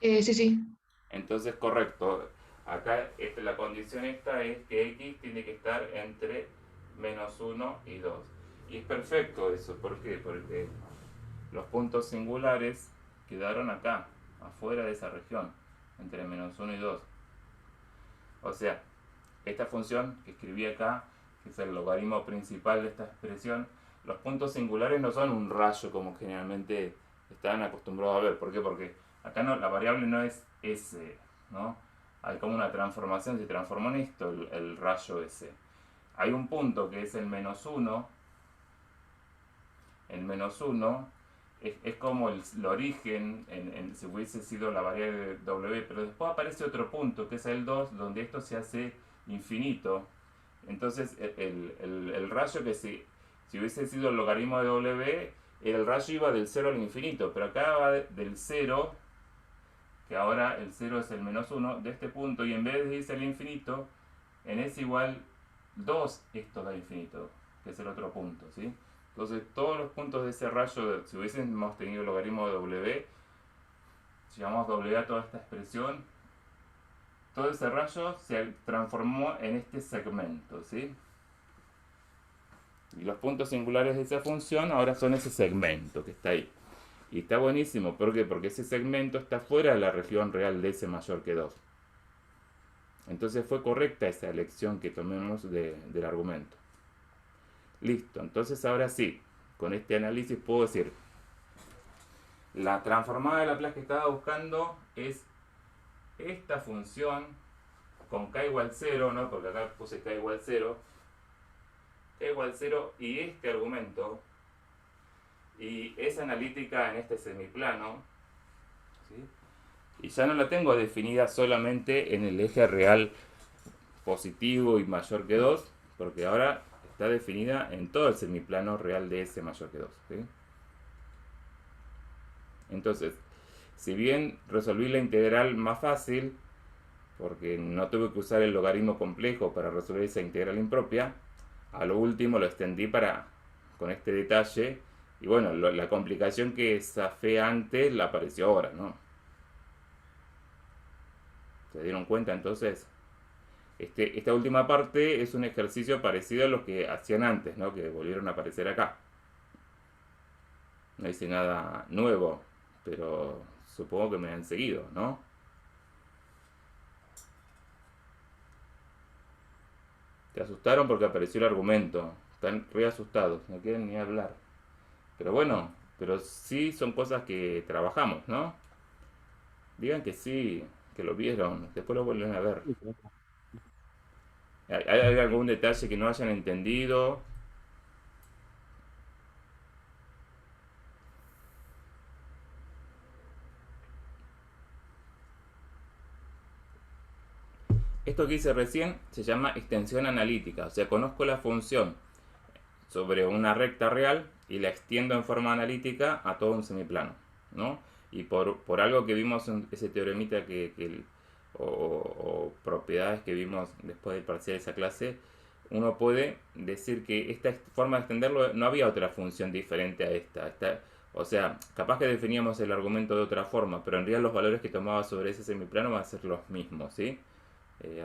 E: Sí, sí.
B: Entonces, correcto. Acá la condición esta es que x tiene que estar entre -1 y 2. Y es perfecto eso. ¿Por qué? Porque los puntos singulares quedaron acá, afuera de esa región, entre -1 y 2. O sea, esta función que escribí acá, que es el logaritmo principal de esta expresión, los puntos singulares no son un rayo como generalmente están acostumbrados a ver. ¿Por qué? Porque acá no, la variable no es s, ¿no? Hay como una transformación, se transformó en esto el rayo s. Hay un punto que es el -1. El -1 es como el origen, si hubiese sido la variable w, pero después aparece otro punto que es el 2, donde esto se hace infinito. Entonces el rayo que si hubiese sido el logaritmo de w, el rayo iba del 0 al infinito, pero acá va del 0, que ahora el 0 es el -1 de este punto, y en vez de irse al infinito, en s igual 2 esto da infinito, que es el otro punto, ¿sí? Entonces todos los puntos de ese rayo, si hubiésemos tenido el logaritmo de w, si llamamos w a toda esta expresión, todo ese rayo se transformó en este segmento, ¿sí? Y los puntos singulares de esa función ahora son ese segmento que está ahí. Y está buenísimo, ¿por qué? Porque ese segmento está fuera de la región real de s mayor que 2. Entonces fue correcta esa elección que tomemos del argumento. Listo, entonces ahora sí, con este análisis puedo decir, la transformada de Laplace que estaba buscando es esta función con k igual 0, ¿no? Porque acá puse k igual 0, k igual 0 y este argumento, y es analítica en este semiplano, ¿sí? Y ya no la tengo definida solamente en el eje real positivo y mayor que 2, porque ahora está definida en todo el semiplano real de s mayor que 2, ¿sí? Entonces, si bien resolví la integral más fácil, porque no tuve que usar el logaritmo complejo para resolver esa integral impropia, a lo último lo extendí con este detalle, y bueno, la complicación que zafé antes la apareció ahora, ¿no? ¿Se dieron cuenta entonces? Esta última parte es un ejercicio parecido a los que hacían antes, ¿no? Que volvieron a aparecer acá. No hice nada nuevo, pero supongo que me han seguido, ¿no? Te asustaron porque apareció el argumento. están re asustados, no quieren ni hablar. Pero bueno, pero sí son cosas que trabajamos, ¿no? Digan que sí, que lo vieron, después lo vuelven a ver.
A: Sí, pero
B: ¿Hay algún detalle que no hayan entendido? Esto que hice recién se llama extensión analítica, o sea, conozco la función sobre una recta real y la extiendo en forma analítica a todo un semiplano, ¿no? Y por algo que vimos en ese teoremita o propiedades que vimos después del parcial de esa clase, uno puede decir que esta forma de extenderlo no había otra función diferente a esta. O sea, capaz que definíamos el argumento de otra forma, pero en realidad los valores que tomaba sobre ese semiplano van a ser los mismos, ¿sí?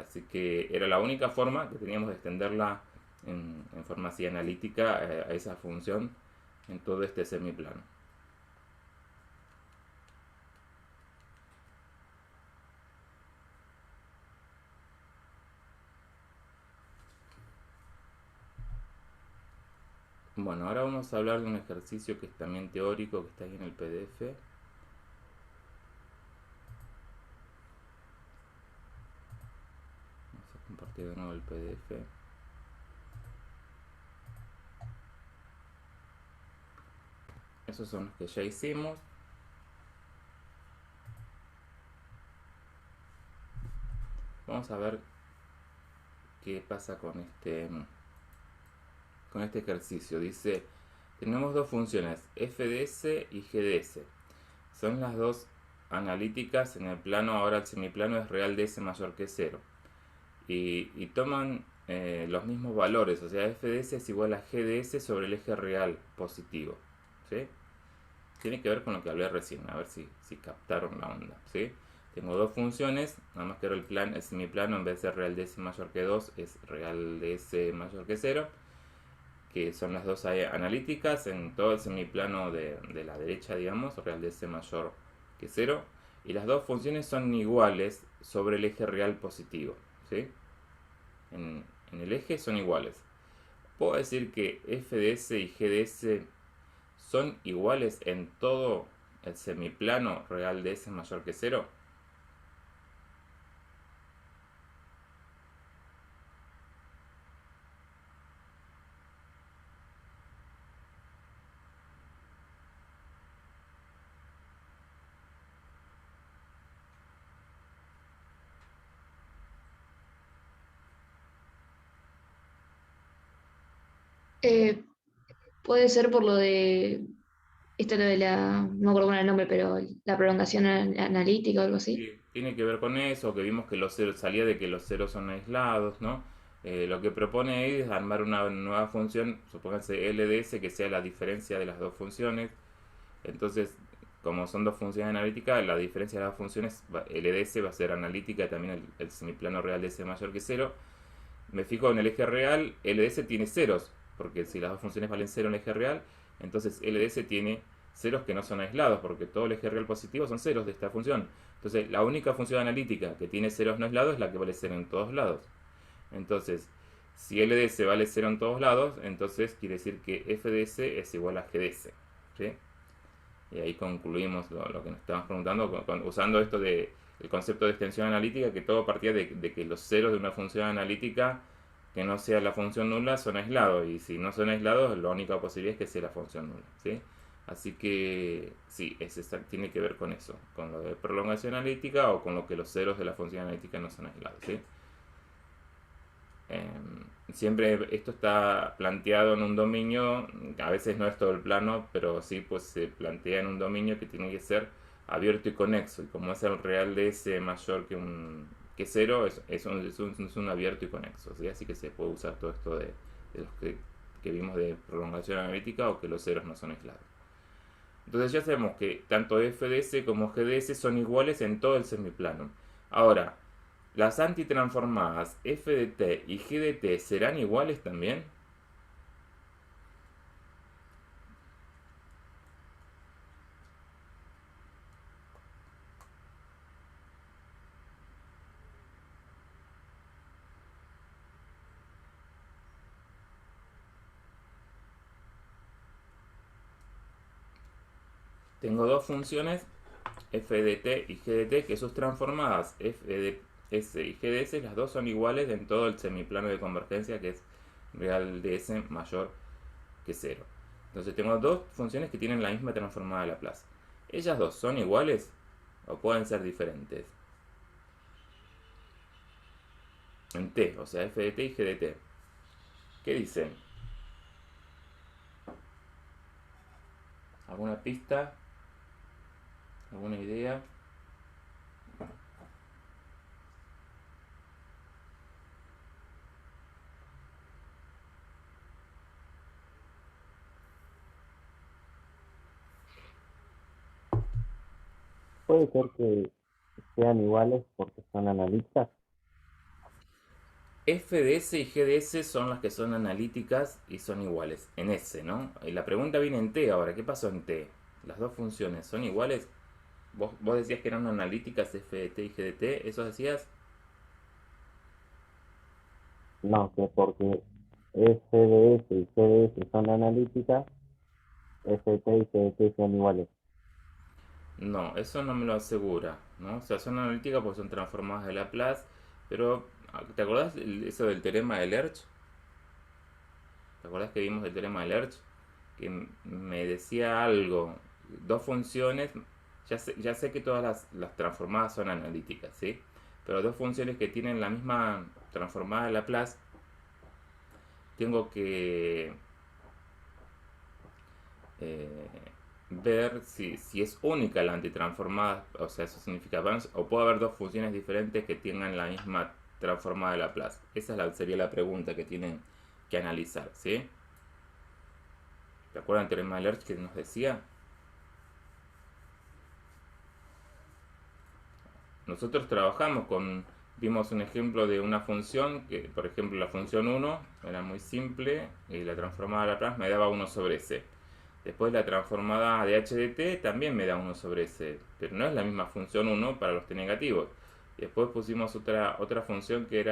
B: Así que era la única forma que teníamos de extenderla en forma así analítica a esa función en todo este semiplano. Bueno, ahora vamos a hablar de un ejercicio que es también teórico, que está ahí en el PDF. Vamos a compartir de nuevo el PDF. Esos son los que ya hicimos. Vamos a ver qué pasa con este ejercicio. Dice, tenemos dos funciones, FDS y GDS. Son las dos analíticas en el plano, ahora el semiplano es real ds mayor que 0. Y toman los mismos valores, o sea, FDS es igual a GDS sobre el eje real positivo. ¿Sí? Tiene que ver con lo que hablé recién, a ver si captaron la onda. ¿Sí? Tengo dos funciones, nada más que el semiplano en vez de ser real ds mayor que 2 es real ds mayor que 0, que son las dos analíticas en todo el semiplano de la derecha, digamos, real ds mayor que 0, y las dos funciones son iguales sobre el eje real positivo. ¿Sí? En el eje son iguales. Puedo decir que FDS y GDS son iguales en todo el semiplano real ds mayor que 0.
E: Eh, puede ser por lo de, esto lo de la, no me acuerdo con el nombre, pero la prolongación analítica o algo así.
B: Sí, tiene que ver con eso, que vimos que los ceros, salía de que los ceros son aislados, ¿no? Lo que propone ahí es armar una nueva función, supónganse LDS, que sea la diferencia de las dos funciones. Entonces, como son dos funciones analíticas, la diferencia de las funciones, LDS va a ser analítica, también el semiplano real ds mayor que 0. Me fijo en el eje real, LDS tiene ceros, porque si las dos funciones valen 0 en el eje real, entonces LDS tiene ceros que no son aislados, porque todo el eje real positivo son ceros de esta función. Entonces, la única función analítica que tiene ceros no aislados es la que vale 0 en todos lados. Entonces, si LDS vale 0 en todos lados, entonces quiere decir que FDS es igual a GDS. ¿Sí? Y ahí concluimos lo que nos estábamos preguntando usando esto de el concepto de extensión analítica, que todo partía de que los ceros de una función analítica que no sea la función nula son aislados, y si no son aislados la única posibilidad es que sea la función nula. ¿Sí? Así que sí, tiene que ver con eso, con lo de prolongación analítica o con lo que los ceros de la función analítica no son aislados. ¿Sí? Siempre esto está planteado en un dominio, a veces no es todo el plano, pero sí pues se plantea en un dominio que tiene que ser abierto y conexo, y como es el real ds mayor que 0, es un abierto y conexo, ¿sí? Así que se puede usar todo esto de los que vimos de prolongación analítica, o que los ceros no son aislados. Entonces ya sabemos que tanto FDS como GDS son iguales en todo el semiplano. Ahora, ¿las antitransformadas f de t y g de t serán iguales también? tengo dos funciones, f de t y g de t, que sus transformadas f de s y g de s, las dos son iguales en todo el semiplano de convergencia, que es real de s mayor que 0. Entonces tengo dos funciones que tienen la misma transformada de Laplace. ¿Ellas dos son iguales o pueden ser diferentes? En t, o sea, f de t y g de t. ¿Qué dicen? ¿Alguna pista? ¿Alguna idea?
A: Puede ser que sean iguales porque son analíticas.
B: F de S y G de S son las que son analíticas y son iguales en S, ¿no? Y la pregunta viene en T ahora. ¿Qué pasó en T? ¿Las dos funciones son iguales? ¿Vos decías que eran analíticas F de T y G de T? ¿Eso decías?
A: No, que porque F de S y G de S son analíticas, F de T y G de T son iguales.
B: No, eso no me lo asegura, ¿no? O sea, son analíticas porque son transformadas de Laplace, pero ¿te acordás eso del teorema de Lerch? ¿Te acordás que vimos el teorema de Lerch? Que me decía algo, dos funciones, ya sé que todas las transformadas son analíticas, ¿sí? Pero dos funciones que tienen la misma transformada de Laplace, tengo que ver si es única la antitransformada, o sea, eso significa, o puede haber dos funciones diferentes que tengan la misma transformada de Laplace. Esa sería la pregunta que tienen que analizar, ¿sí? ¿Te acuerdan el teorema de Lerch que nos decía? Nosotros vimos un ejemplo de una función, que por ejemplo la función 1 era muy simple y la transformada de Laplace me daba 1 sobre s. Después la transformada de h de t también me da 1 sobre s, pero no es la misma función 1 para los t negativos. Después pusimos otra función que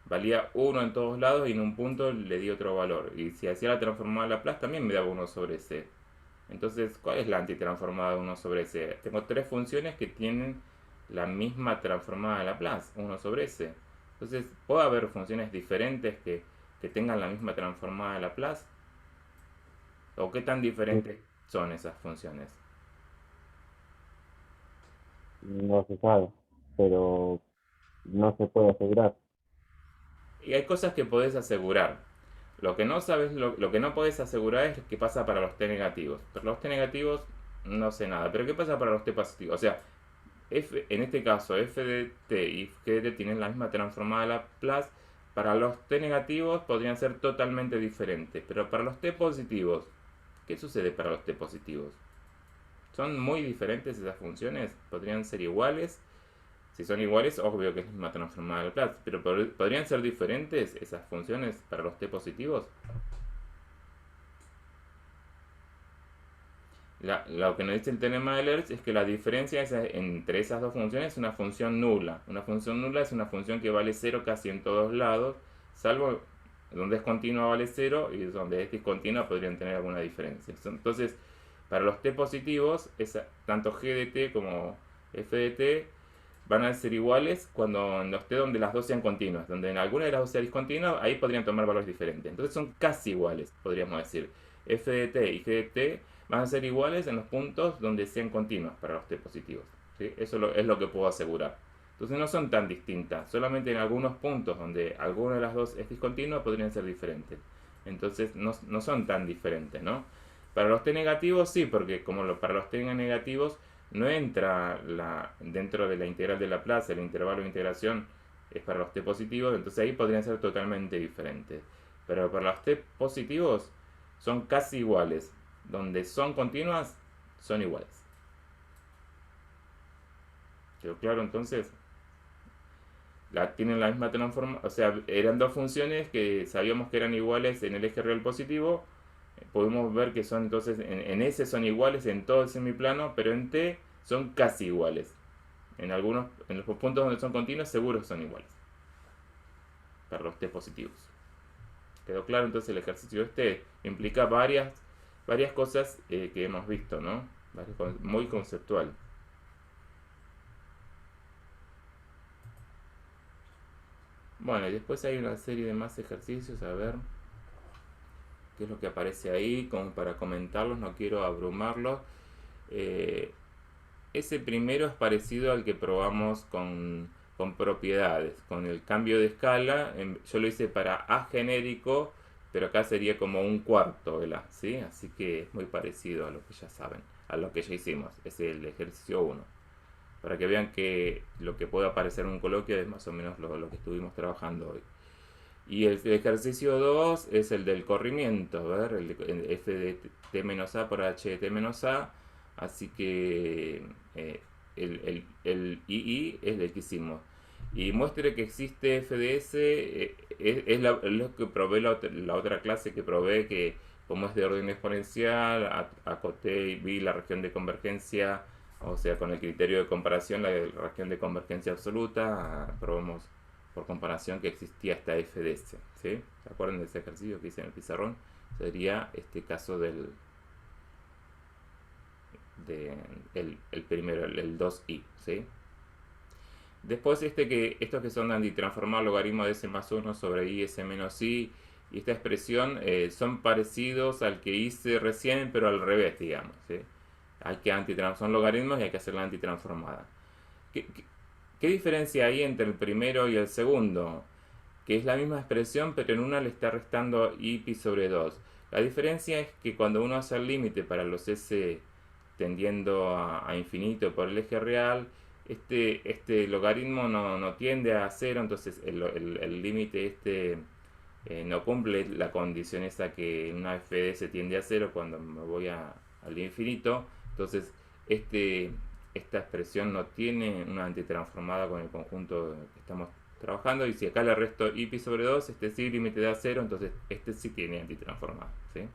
B: valía 1 en todos lados y en un punto le di otro valor. Y si hacía la transformada de Laplace también me daba 1 sobre s. Entonces, ¿cuál es la antitransformada de 1 sobre s? Tengo tres funciones que tienen la misma transformada de Laplace, 1 sobre s. Entonces, ¿puede haber funciones diferentes que tengan la misma transformada de Laplace? ¿O qué tan diferentes son esas funciones?
A: No se sabe, pero no se puede asegurar.
B: Y hay cosas que podés asegurar. Lo que no sabes, lo que no podés asegurar es qué pasa para los t negativos. Pero los t negativos no sé nada. Pero ¿qué pasa para los t positivos? O sea, en este caso, f de t y g de t tienen la misma transformada de Laplace. Para los t negativos podrían ser totalmente diferentes. Pero para los t positivos, ¿qué sucede para los t positivos? ¿Son muy diferentes esas funciones? ¿Podrían ser iguales? Si son iguales, obvio que es la misma transformada de Laplace. Pero ¿podrían ser diferentes esas funciones para los t positivos? Lo que nos dice el teorema de Lerch es que la diferencia entre esas dos funciones es una función nula. Una función nula es una función que vale 0 casi en todos lados, salvo donde es continua vale 0 y donde es discontinua podrían tener alguna diferencia. Entonces, para los t positivos, tanto g de t como f de t van a ser iguales cuando en los t donde las dos sean continuas. Donde en alguna de las dos sea discontinua, ahí podrían tomar valores diferentes. Entonces son casi iguales, podríamos decir. F de t y g de t van a ser iguales en los puntos donde sean continuas para los t positivos, ¿sí? Eso es lo que puedo asegurar. Entonces no son tan distintas, solamente en algunos puntos donde alguna de las dos es discontinua podrían ser diferentes. Entonces no son tan diferentes, ¿no? Para los t negativos sí, porque para los t negativos no entra dentro de la integral de Laplace, el intervalo de integración es para los t positivos, entonces ahí podrían ser totalmente diferentes. Pero para los t positivos son casi iguales. Donde son continuas, son iguales. ¿Quedó claro entonces? Tienen la misma transformación, o sea, eran dos funciones que sabíamos que eran iguales en el eje real positivo. Podemos ver que son entonces, en S son iguales en todo el semiplano, pero en T son casi iguales. En los puntos donde son continuos, seguros son iguales. Para los T positivos. ¿Quedó claro entonces el ejercicio este? Implica varias cosas que hemos visto, ¿no? ¿vale? Muy conceptual. Bueno, y después hay una serie de más ejercicios, a ver qué es lo que aparece ahí, como para comentarlos, no quiero abrumarlos. Ese primero es parecido al que probamos con propiedades, con el cambio de escala. Yo lo hice para A genérico, pero acá sería como un cuarto el A, ¿sí? Así que es muy parecido a lo que ya saben, a lo que ya hicimos. Es el ejercicio 1. Para que vean que lo que puede aparecer en un coloquio es más o menos lo que estuvimos trabajando hoy. Y el ejercicio 2 es el del corrimiento, a ver, el f de t-a por h de t-a. Así que el II es el que hicimor. Y muestre que existe FDS, es lo que probé la otra clase que probé, que como es de orden exponencial, acoté y vi la región de convergencia, o sea, con el criterio de comparación, la región de convergencia absoluta, probamos por comparación que existía esta FDS, ¿sí? ¿Se acuerdan de ese ejercicio que hice en el pizarrón? Sería este caso del el primero, el 2i, ¿sí? Después estos que son antitransformados logaritmo de s más 1 sobre i s menos i, y esta expresión son parecidos al que hice recién, pero al revés, digamos, ¿sí? Son logaritmos y hay que hacer la antitransformada. ¿Qué diferencia hay entre el primero y el segundo? Que es la misma expresión, pero en una le está restando i pi sobre 2. La diferencia es que cuando uno hace el límite para los s tendiendo a infinito por el eje real, este logaritmo no tiende a cero, entonces el límite no cumple la condición esa que en una FDS tiende a cero cuando me voy al infinito. Entonces esta expresión no tiene una antitransformada con el conjunto que estamos trabajando, y si acá le resto i pi sobre 2, este sí límite da 0, entonces este sí tiene antitransformada, ¿sí?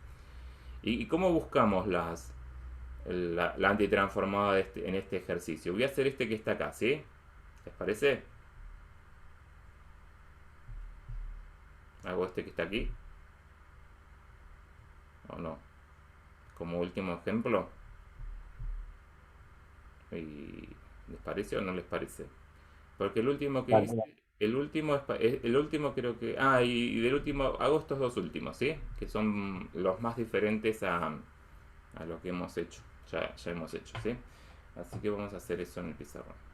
B: ¿Y cómo buscamos la antitransformada en este ejercicio? Voy a hacer este que está acá, ¿sí? ¿Les parece? Hago este que está aquí. ¿O no? Como último ejemplo. ¿Y les parece o no les parece? Porque el último que
A: Vale,
B: hice,
A: vale.
B: el último creo que, y del último hago estos dos últimos, ¿sí? Que son los más diferentes a lo que hemos hecho, ya hemos hecho, ¿sí? Así que vamos a hacer eso en el pizarrón.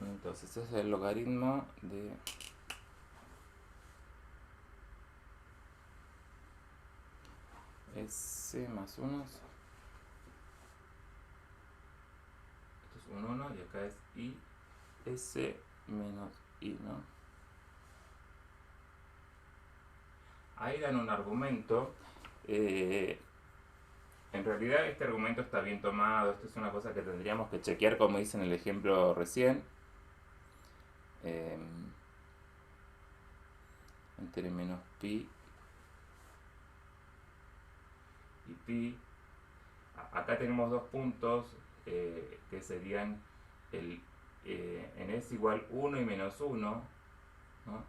B: Entonces, ese es el logaritmo de S más 1. Esto es un 1 y acá es I S menos I, ¿no? Ahí dan un argumento. En realidad este argumento está bien tomado. Esto es una cosa que tendríamos que chequear, como hice en el ejemplo recién. Entre menos pi y pi. Acá tenemos dos puntos que serían en S igual 1 y menos 1, ¿no?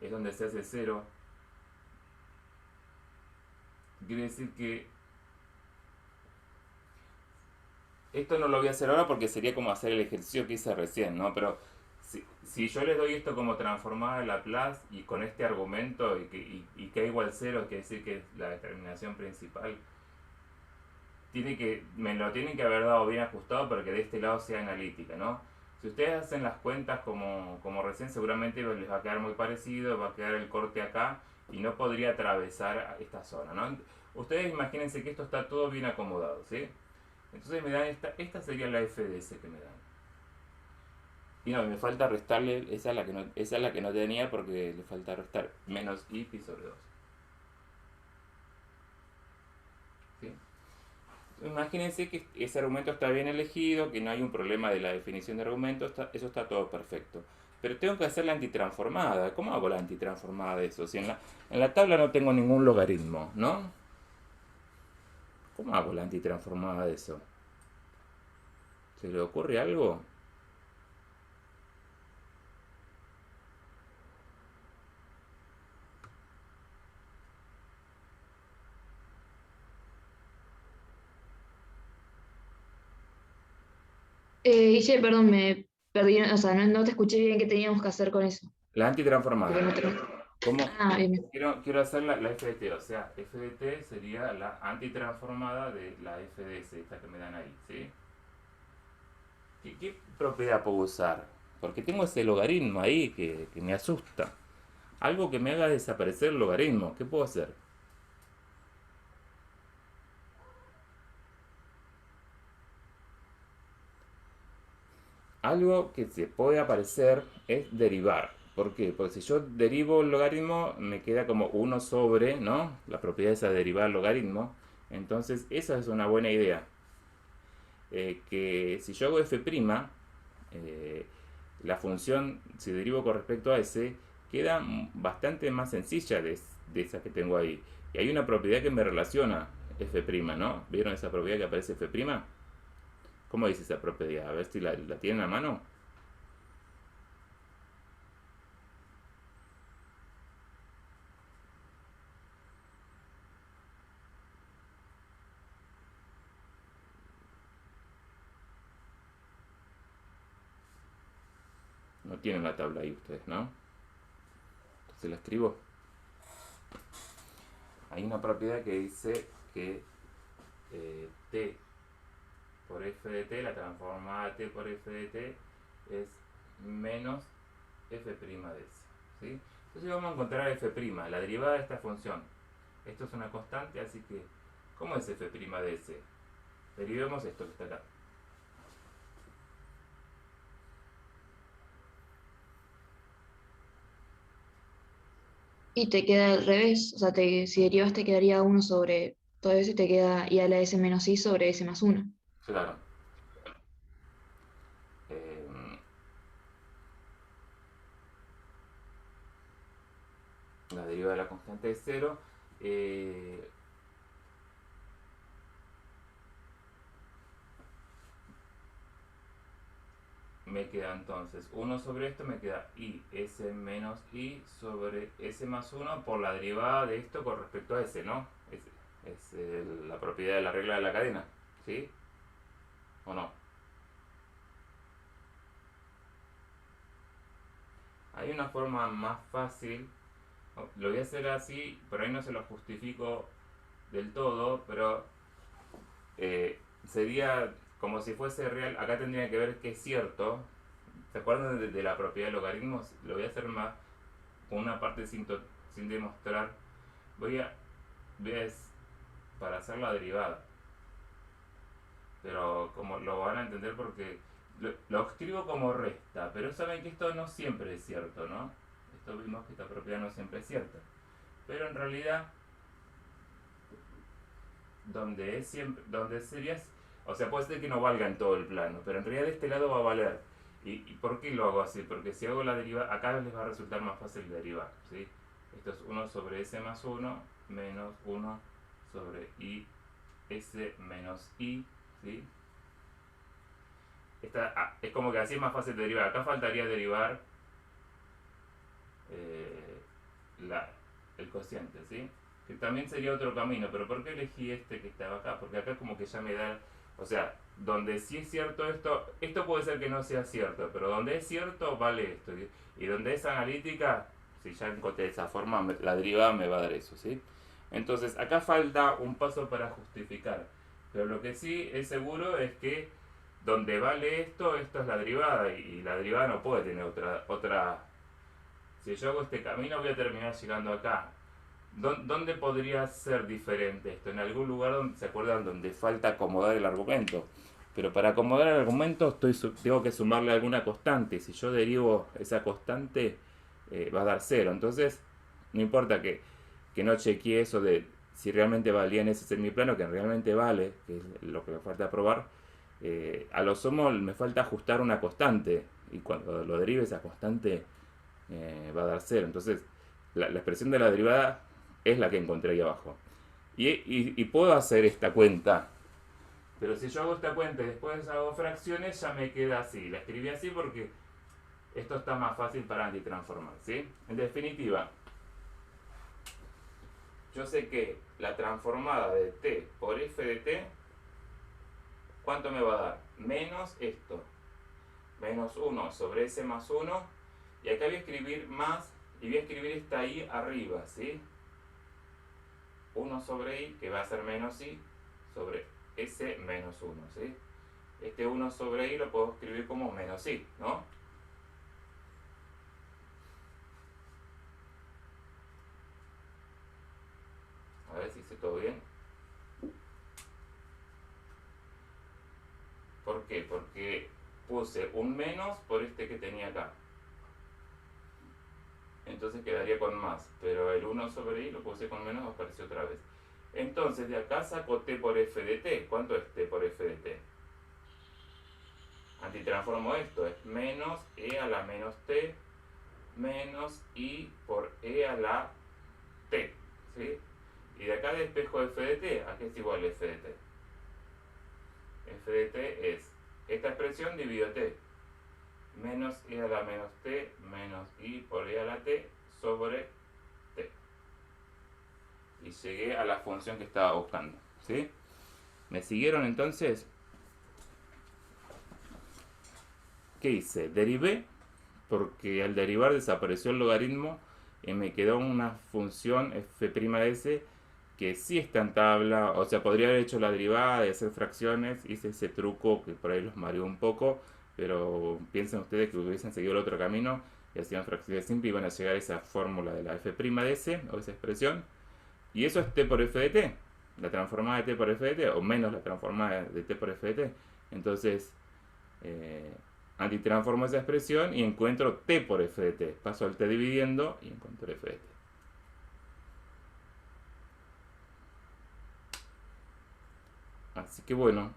B: Es donde se hace 0. Quiere decir que esto no lo voy a hacer ahora porque sería como hacer el ejercicio que hice recién, ¿no? Pero si yo le doy esto como transformada de Laplace y con este argumento y que igual 0, quiere decir que es la determinación principal, me lo tienen que haber dado bien ajustado para que de este lado sea analítica, ¿no? Si ustedes hacen las cuentas como recién, seguramente les va a quedar muy parecido, va a quedar el corte acá y no podría atravesar esta zona, ¿no? Ustedes imagínense que esto está todo bien acomodado, ¿sí? Entonces me dan esta sería la FDS que me dan. Y no, me falta restarle, esa es la que no tenía porque le falta restar menos i pi sobre 2. ¿Sí? Imagínense que ese argumento está bien elegido, que no hay un problema de la definición de argumento, eso está todo perfecto. Pero tengo que hacer la antitransformada. ¿Cómo hago la antitransformada de eso? Si en la tabla no tengo ningún logaritmo, ¿no? ¿Cómo hago la antitransformada de eso? ¿Se le ocurre algo?
E: Guille, perdón, me perdí, o sea, no te escuché bien qué teníamos que hacer con eso.
B: La
E: Porque no
B: antitransformada.
E: te...
B: ¿Cómo?
E: Ah, bien.
B: Quiero hacer la FDT, o sea, FDT sería la antitransformada de la FDS, esta que me dan ahí, ¿sí? ¿Qué propiedad puedo usar? Porque tengo ese logaritmo ahí que me asusta. Algo que me haga desaparecer el logaritmo. ¿Qué puedo hacer? Algo que se puede aparecer es derivar. ¿Por qué? Porque si yo derivo el logaritmo, me queda como 1 sobre, ¿no? La propiedad esa de derivar el logaritmo. Entonces, esa es una buena idea. Que si yo hago f', la función, si derivo con respecto a s, queda bastante más sencilla de esa que tengo ahí. Y hay una propiedad que me relaciona f', ¿no? ¿Vieron esa propiedad que aparece f'? ¿Cómo dice esa propiedad? A ver si la tienen a mano. No tienen la tabla ahí ustedes, ¿no? Entonces la escribo. Hay una propiedad que dice que t por f de t, la transformada t por f de t, es menos f' de s. ¿Sí? Entonces vamos a encontrar f', la derivada de esta función. Esto es una constante, así que, ¿cómo es f' de s? Derivemos esto que está acá.
E: Y te queda al revés, o sea, si derivas te quedaría 1 sobre todo eso y te queda y a la s menos i sobre s más 1.
B: Claro. Eh, la derivada de la constante es 0. Me queda entonces 1 sobre esto, me queda i, s menos i sobre s más 1 por la derivada de esto con respecto a s, ¿no? Es la propiedad de la regla de la cadena, ¿sí? ¿O no? Hay una forma más fácil, lo voy a hacer así, pero ahí no se lo justifico del todo, pero sería como si fuese real. Acá tendría que ver que es cierto. ¿Se acuerdan de la propiedad de logaritmos? Lo voy a hacer más con una parte sin demostrar. Voy a para hacer la derivada, pero como lo van a entender porque lo escribo como resta, pero saben que esto no siempre es cierto, ¿no? Esto vimos que esta propiedad no siempre es cierta, pero en realidad donde sería, o sea, puede ser que no valga en todo el plano, pero en realidad de este lado va a valer. ¿Y por qué lo hago así? Porque si hago la derivada, acá les va a resultar más fácil derivar, ¿sí? Esto es 1 sobre s más 1 menos 1 sobre i s menos i, ¿sí? Es como que así es más fácil de derivar. Acá faltaría derivar eh, el cociente, ¿sí? Que también sería otro camino, pero ¿por qué elegí este que estaba acá? Porque acá como que ya me da, o sea, donde sí es cierto esto puede ser que no sea cierto, pero donde es cierto vale esto, y donde es analítica, si ya encontré esa forma, la derivada me va a dar eso, ¿sí? Entonces acá falta un paso para justificar, pero lo que sí es seguro es que donde vale esto es la derivada, y la derivada no puede tener otra. Si yo hago este camino voy a terminar llegando acá. ¿Dónde podría ser diferente esto? En algún lugar donde, ¿se acuerdan? Donde falta acomodar el argumento. Pero para acomodar el argumento tengo que sumarle alguna constante. Si yo derivo esa constante, va a dar 0. Entonces, no importa que no chequee eso de si realmente valía en ese semiplano, que realmente vale, que es lo que me falta probar. A lo sumo me falta ajustar una constante. Y cuando lo derive esa constante, va a dar 0. Entonces, la expresión de la derivada es la que encontré ahí abajo. Y puedo hacer esta cuenta. Pero si yo hago esta cuenta y después hago fracciones, ya me queda así. La escribí así porque esto está más fácil para antitransformar, ¿sí? En definitiva, yo sé que la transformada de t por f de t, ¿cuánto me va a dar? Menos esto. Menos 1 sobre s más 1. Y acá voy a escribir más, y voy a escribir esta i arriba, ¿sí? 1 sobre i, que va a ser menos i, sobre s menos 1, ¿sí? Este 1 sobre i lo puedo escribir como menos i, ¿no? A ver si hice todo bien. ¿Por qué? Porque puse un menos por este que tenía acá. Entonces quedaría con más. Pero el 1 sobre i lo puse con menos, apareció otra vez. Entonces de acá saco t por f de t. ¿Cuánto es t por f de t? Antitransformo esto. Es menos e a la menos t menos i por e a la t. ¿Sí? Y de acá despejo f de t. ¿A qué es igual f de t? F de t es esta expresión dividido t. Menos i a la menos t menos i por i a la t sobre t. Y llegué a la función que estaba buscando. ¿Sí? ¿Me siguieron entonces? ¿Qué hice? Derivé, porque al derivar desapareció el logaritmo y me quedó una función f' de s que sí está en tabla. O sea, podría haber hecho la derivada y hacer fracciones. Hice ese truco que por ahí los mareó un poco, pero piensen ustedes que hubiesen seguido el otro camino y hacían fracciones simples y iban a llegar a esa fórmula de la f' de s, o esa expresión. Y eso es t por f de t, la transformada de t por f de t, o menos la transformada de t por f de t. Entonces, antitransformo esa expresión y encuentro t por f de t. Paso al t dividiendo y encuentro f de t. Así que bueno,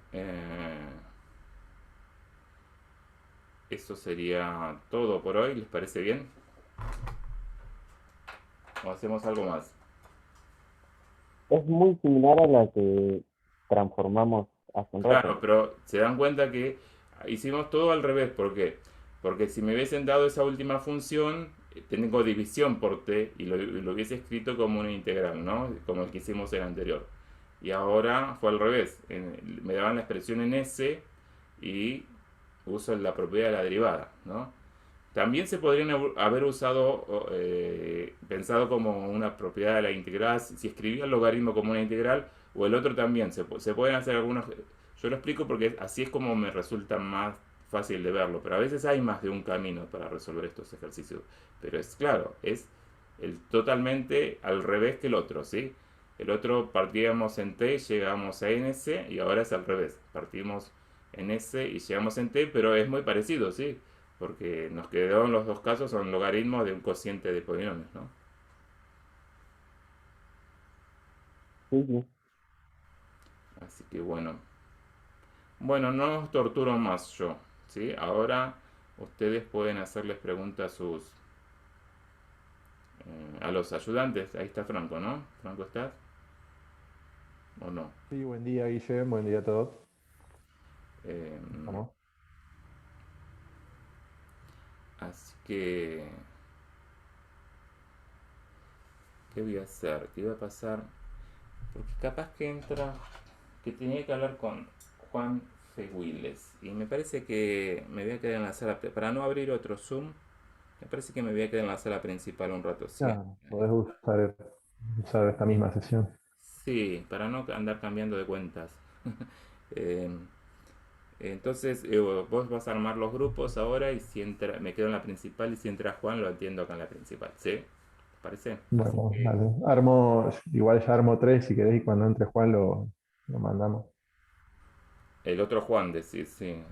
B: eso sería todo por hoy. ¿Les parece bien? ¿O hacemos algo más?
A: Es muy similar a la que transformamos hace un
B: Claro,
A: rato.
B: pero se dan cuenta que hicimos todo al revés. ¿Por qué? Porque si me hubiesen dado esa última función, tengo división por t y lo hubiese escrito como una integral, ¿no? Como el que hicimos en el anterior. Y ahora fue al revés. Me daban la expresión en s y uso la propiedad de la derivada, ¿no? También se podrían haber usado, pensado como una propiedad de la integral, si escribía el logaritmo como una integral, o el otro también. Se pueden hacer algunos. Yo lo explico porque así es como me resulta más fácil de verlo, pero a veces hay más de un camino para resolver estos ejercicios. Pero es claro, es totalmente al revés que el otro, ¿sí? El otro partíamos en t, llegamos a ns, y ahora es al revés. Partimos en s y llegamos en t, pero es muy parecido, ¿sí? Porque nos quedaron los dos casos, son logaritmos de un cociente de polinomios, ¿no?
A: Sí, sí.
B: Así que bueno. Bueno, no os torturo más yo, ¿sí? Ahora ustedes pueden hacerles preguntas a los ayudantes. Ahí está Franco, ¿no? Franco, ¿estás? ¿O no?
G: Sí, buen día, Guille, buen día a todos.
B: Eh,
G: ¿Cómo?
B: así que... ¿Qué voy a hacer? ¿Qué iba a pasar? Porque capaz que entra... Que tenía que hablar con Juan Fehuiles. Y me parece que me voy a quedar en la sala... Para no abrir otro Zoom, me parece que me voy a quedar en la sala principal un rato. ¿Sí?
G: Ya, podés usar esta misma sesión.
B: Sí, para no andar cambiando de cuentas. Eh, entonces, vos vas a armar los grupos ahora y si entra, me quedo en la principal y si entra Juan lo atiendo acá en la principal. ¿Sí? ¿Te parece? Así
G: Bueno,
B: que
G: dale. Igual ya armo tres si querés y cuando entre Juan lo mandamos.
B: el otro Juan, decir, sí.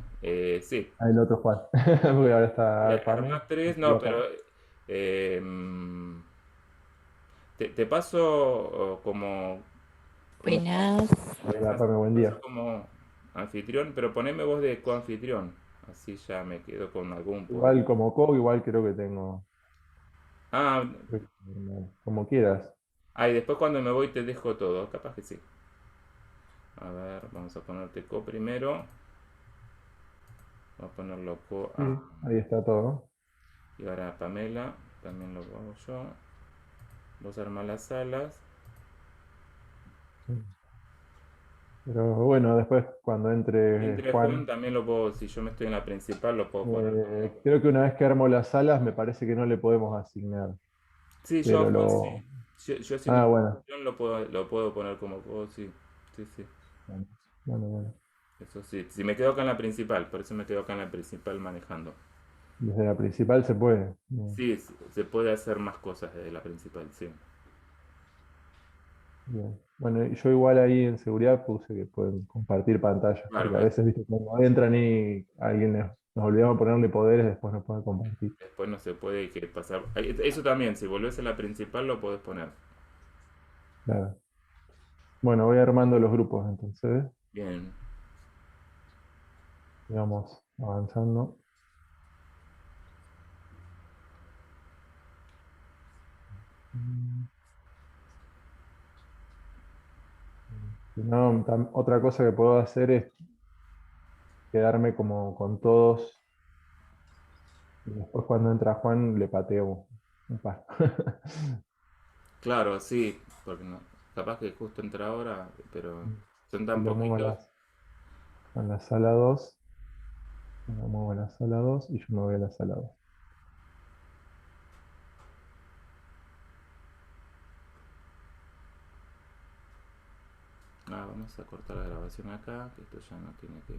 B: Sí.
G: Ah, el otro Juan. Porque ahora está Pame.
B: Arma tres,
G: Iba
B: no,
G: a
B: pero
G: estar-
B: eh, te paso
H: Buenas.
G: Hola,
B: te
G: Pame, buen
B: paso
G: día.
B: como anfitrión, pero poneme voz de coanfitrión. Así ya me quedo con algún punto.
G: Igual como igual creo que tengo.
B: Ah,
G: Como quieras.
B: Ah, y después cuando me voy te dejo todo. Capaz que sí. A ver, vamos a ponerte Co primero. Vamos a ponerlo Co
G: Sí,
B: a...
G: ahí está todo.
B: Y ahora a Pamela. También lo hago yo. Vos armás las salas.
G: Sí. Pero bueno, después cuando entre
B: Entre Juan
G: Juan,
B: también lo puedo, si yo me estoy en la principal, lo puedo poner como...
G: creo que una vez que armo las salas me parece que no le podemos asignar.
B: Sí, yo a
G: Pero
B: Juan sí.
G: lo...
B: Yo si me
G: Ah, bueno.
B: lo puedo poner como puedo, sí. Sí, sí.
G: Bueno, bueno, bueno.
B: Eso sí. Si me quedo acá en la principal, por eso me quedo acá en la principal manejando.
G: Desde la principal se puede. Bien,
B: Sí, se puede hacer más cosas desde la principal, sí.
G: bien. Bueno, y yo igual ahí en seguridad puse que pueden compartir pantallas, porque a
B: Claro,
G: veces, viste, cuando entran y nos olvidamos de ponerle poderes, después no pueden compartir.
B: después no se puede que pasar. Eso también, si volvés a la principal lo podés poner.
G: Claro. Bueno, voy armando los grupos entonces,
B: Bien.
G: y vamos avanzando. Mm, Si no, otra cosa que puedo hacer es quedarme como con todos y después cuando entra Juan le pateo un par.
B: Claro, sí, porque no, capaz que justo entra ahora, pero son
G: Y
B: tan
G: lo muevo
B: poquitos.
G: a la sala 2, lo muevo a la sala 2 y yo me voy a la sala 2.
B: Ah, vamos a cortar la grabación acá, que esto ya no tiene que...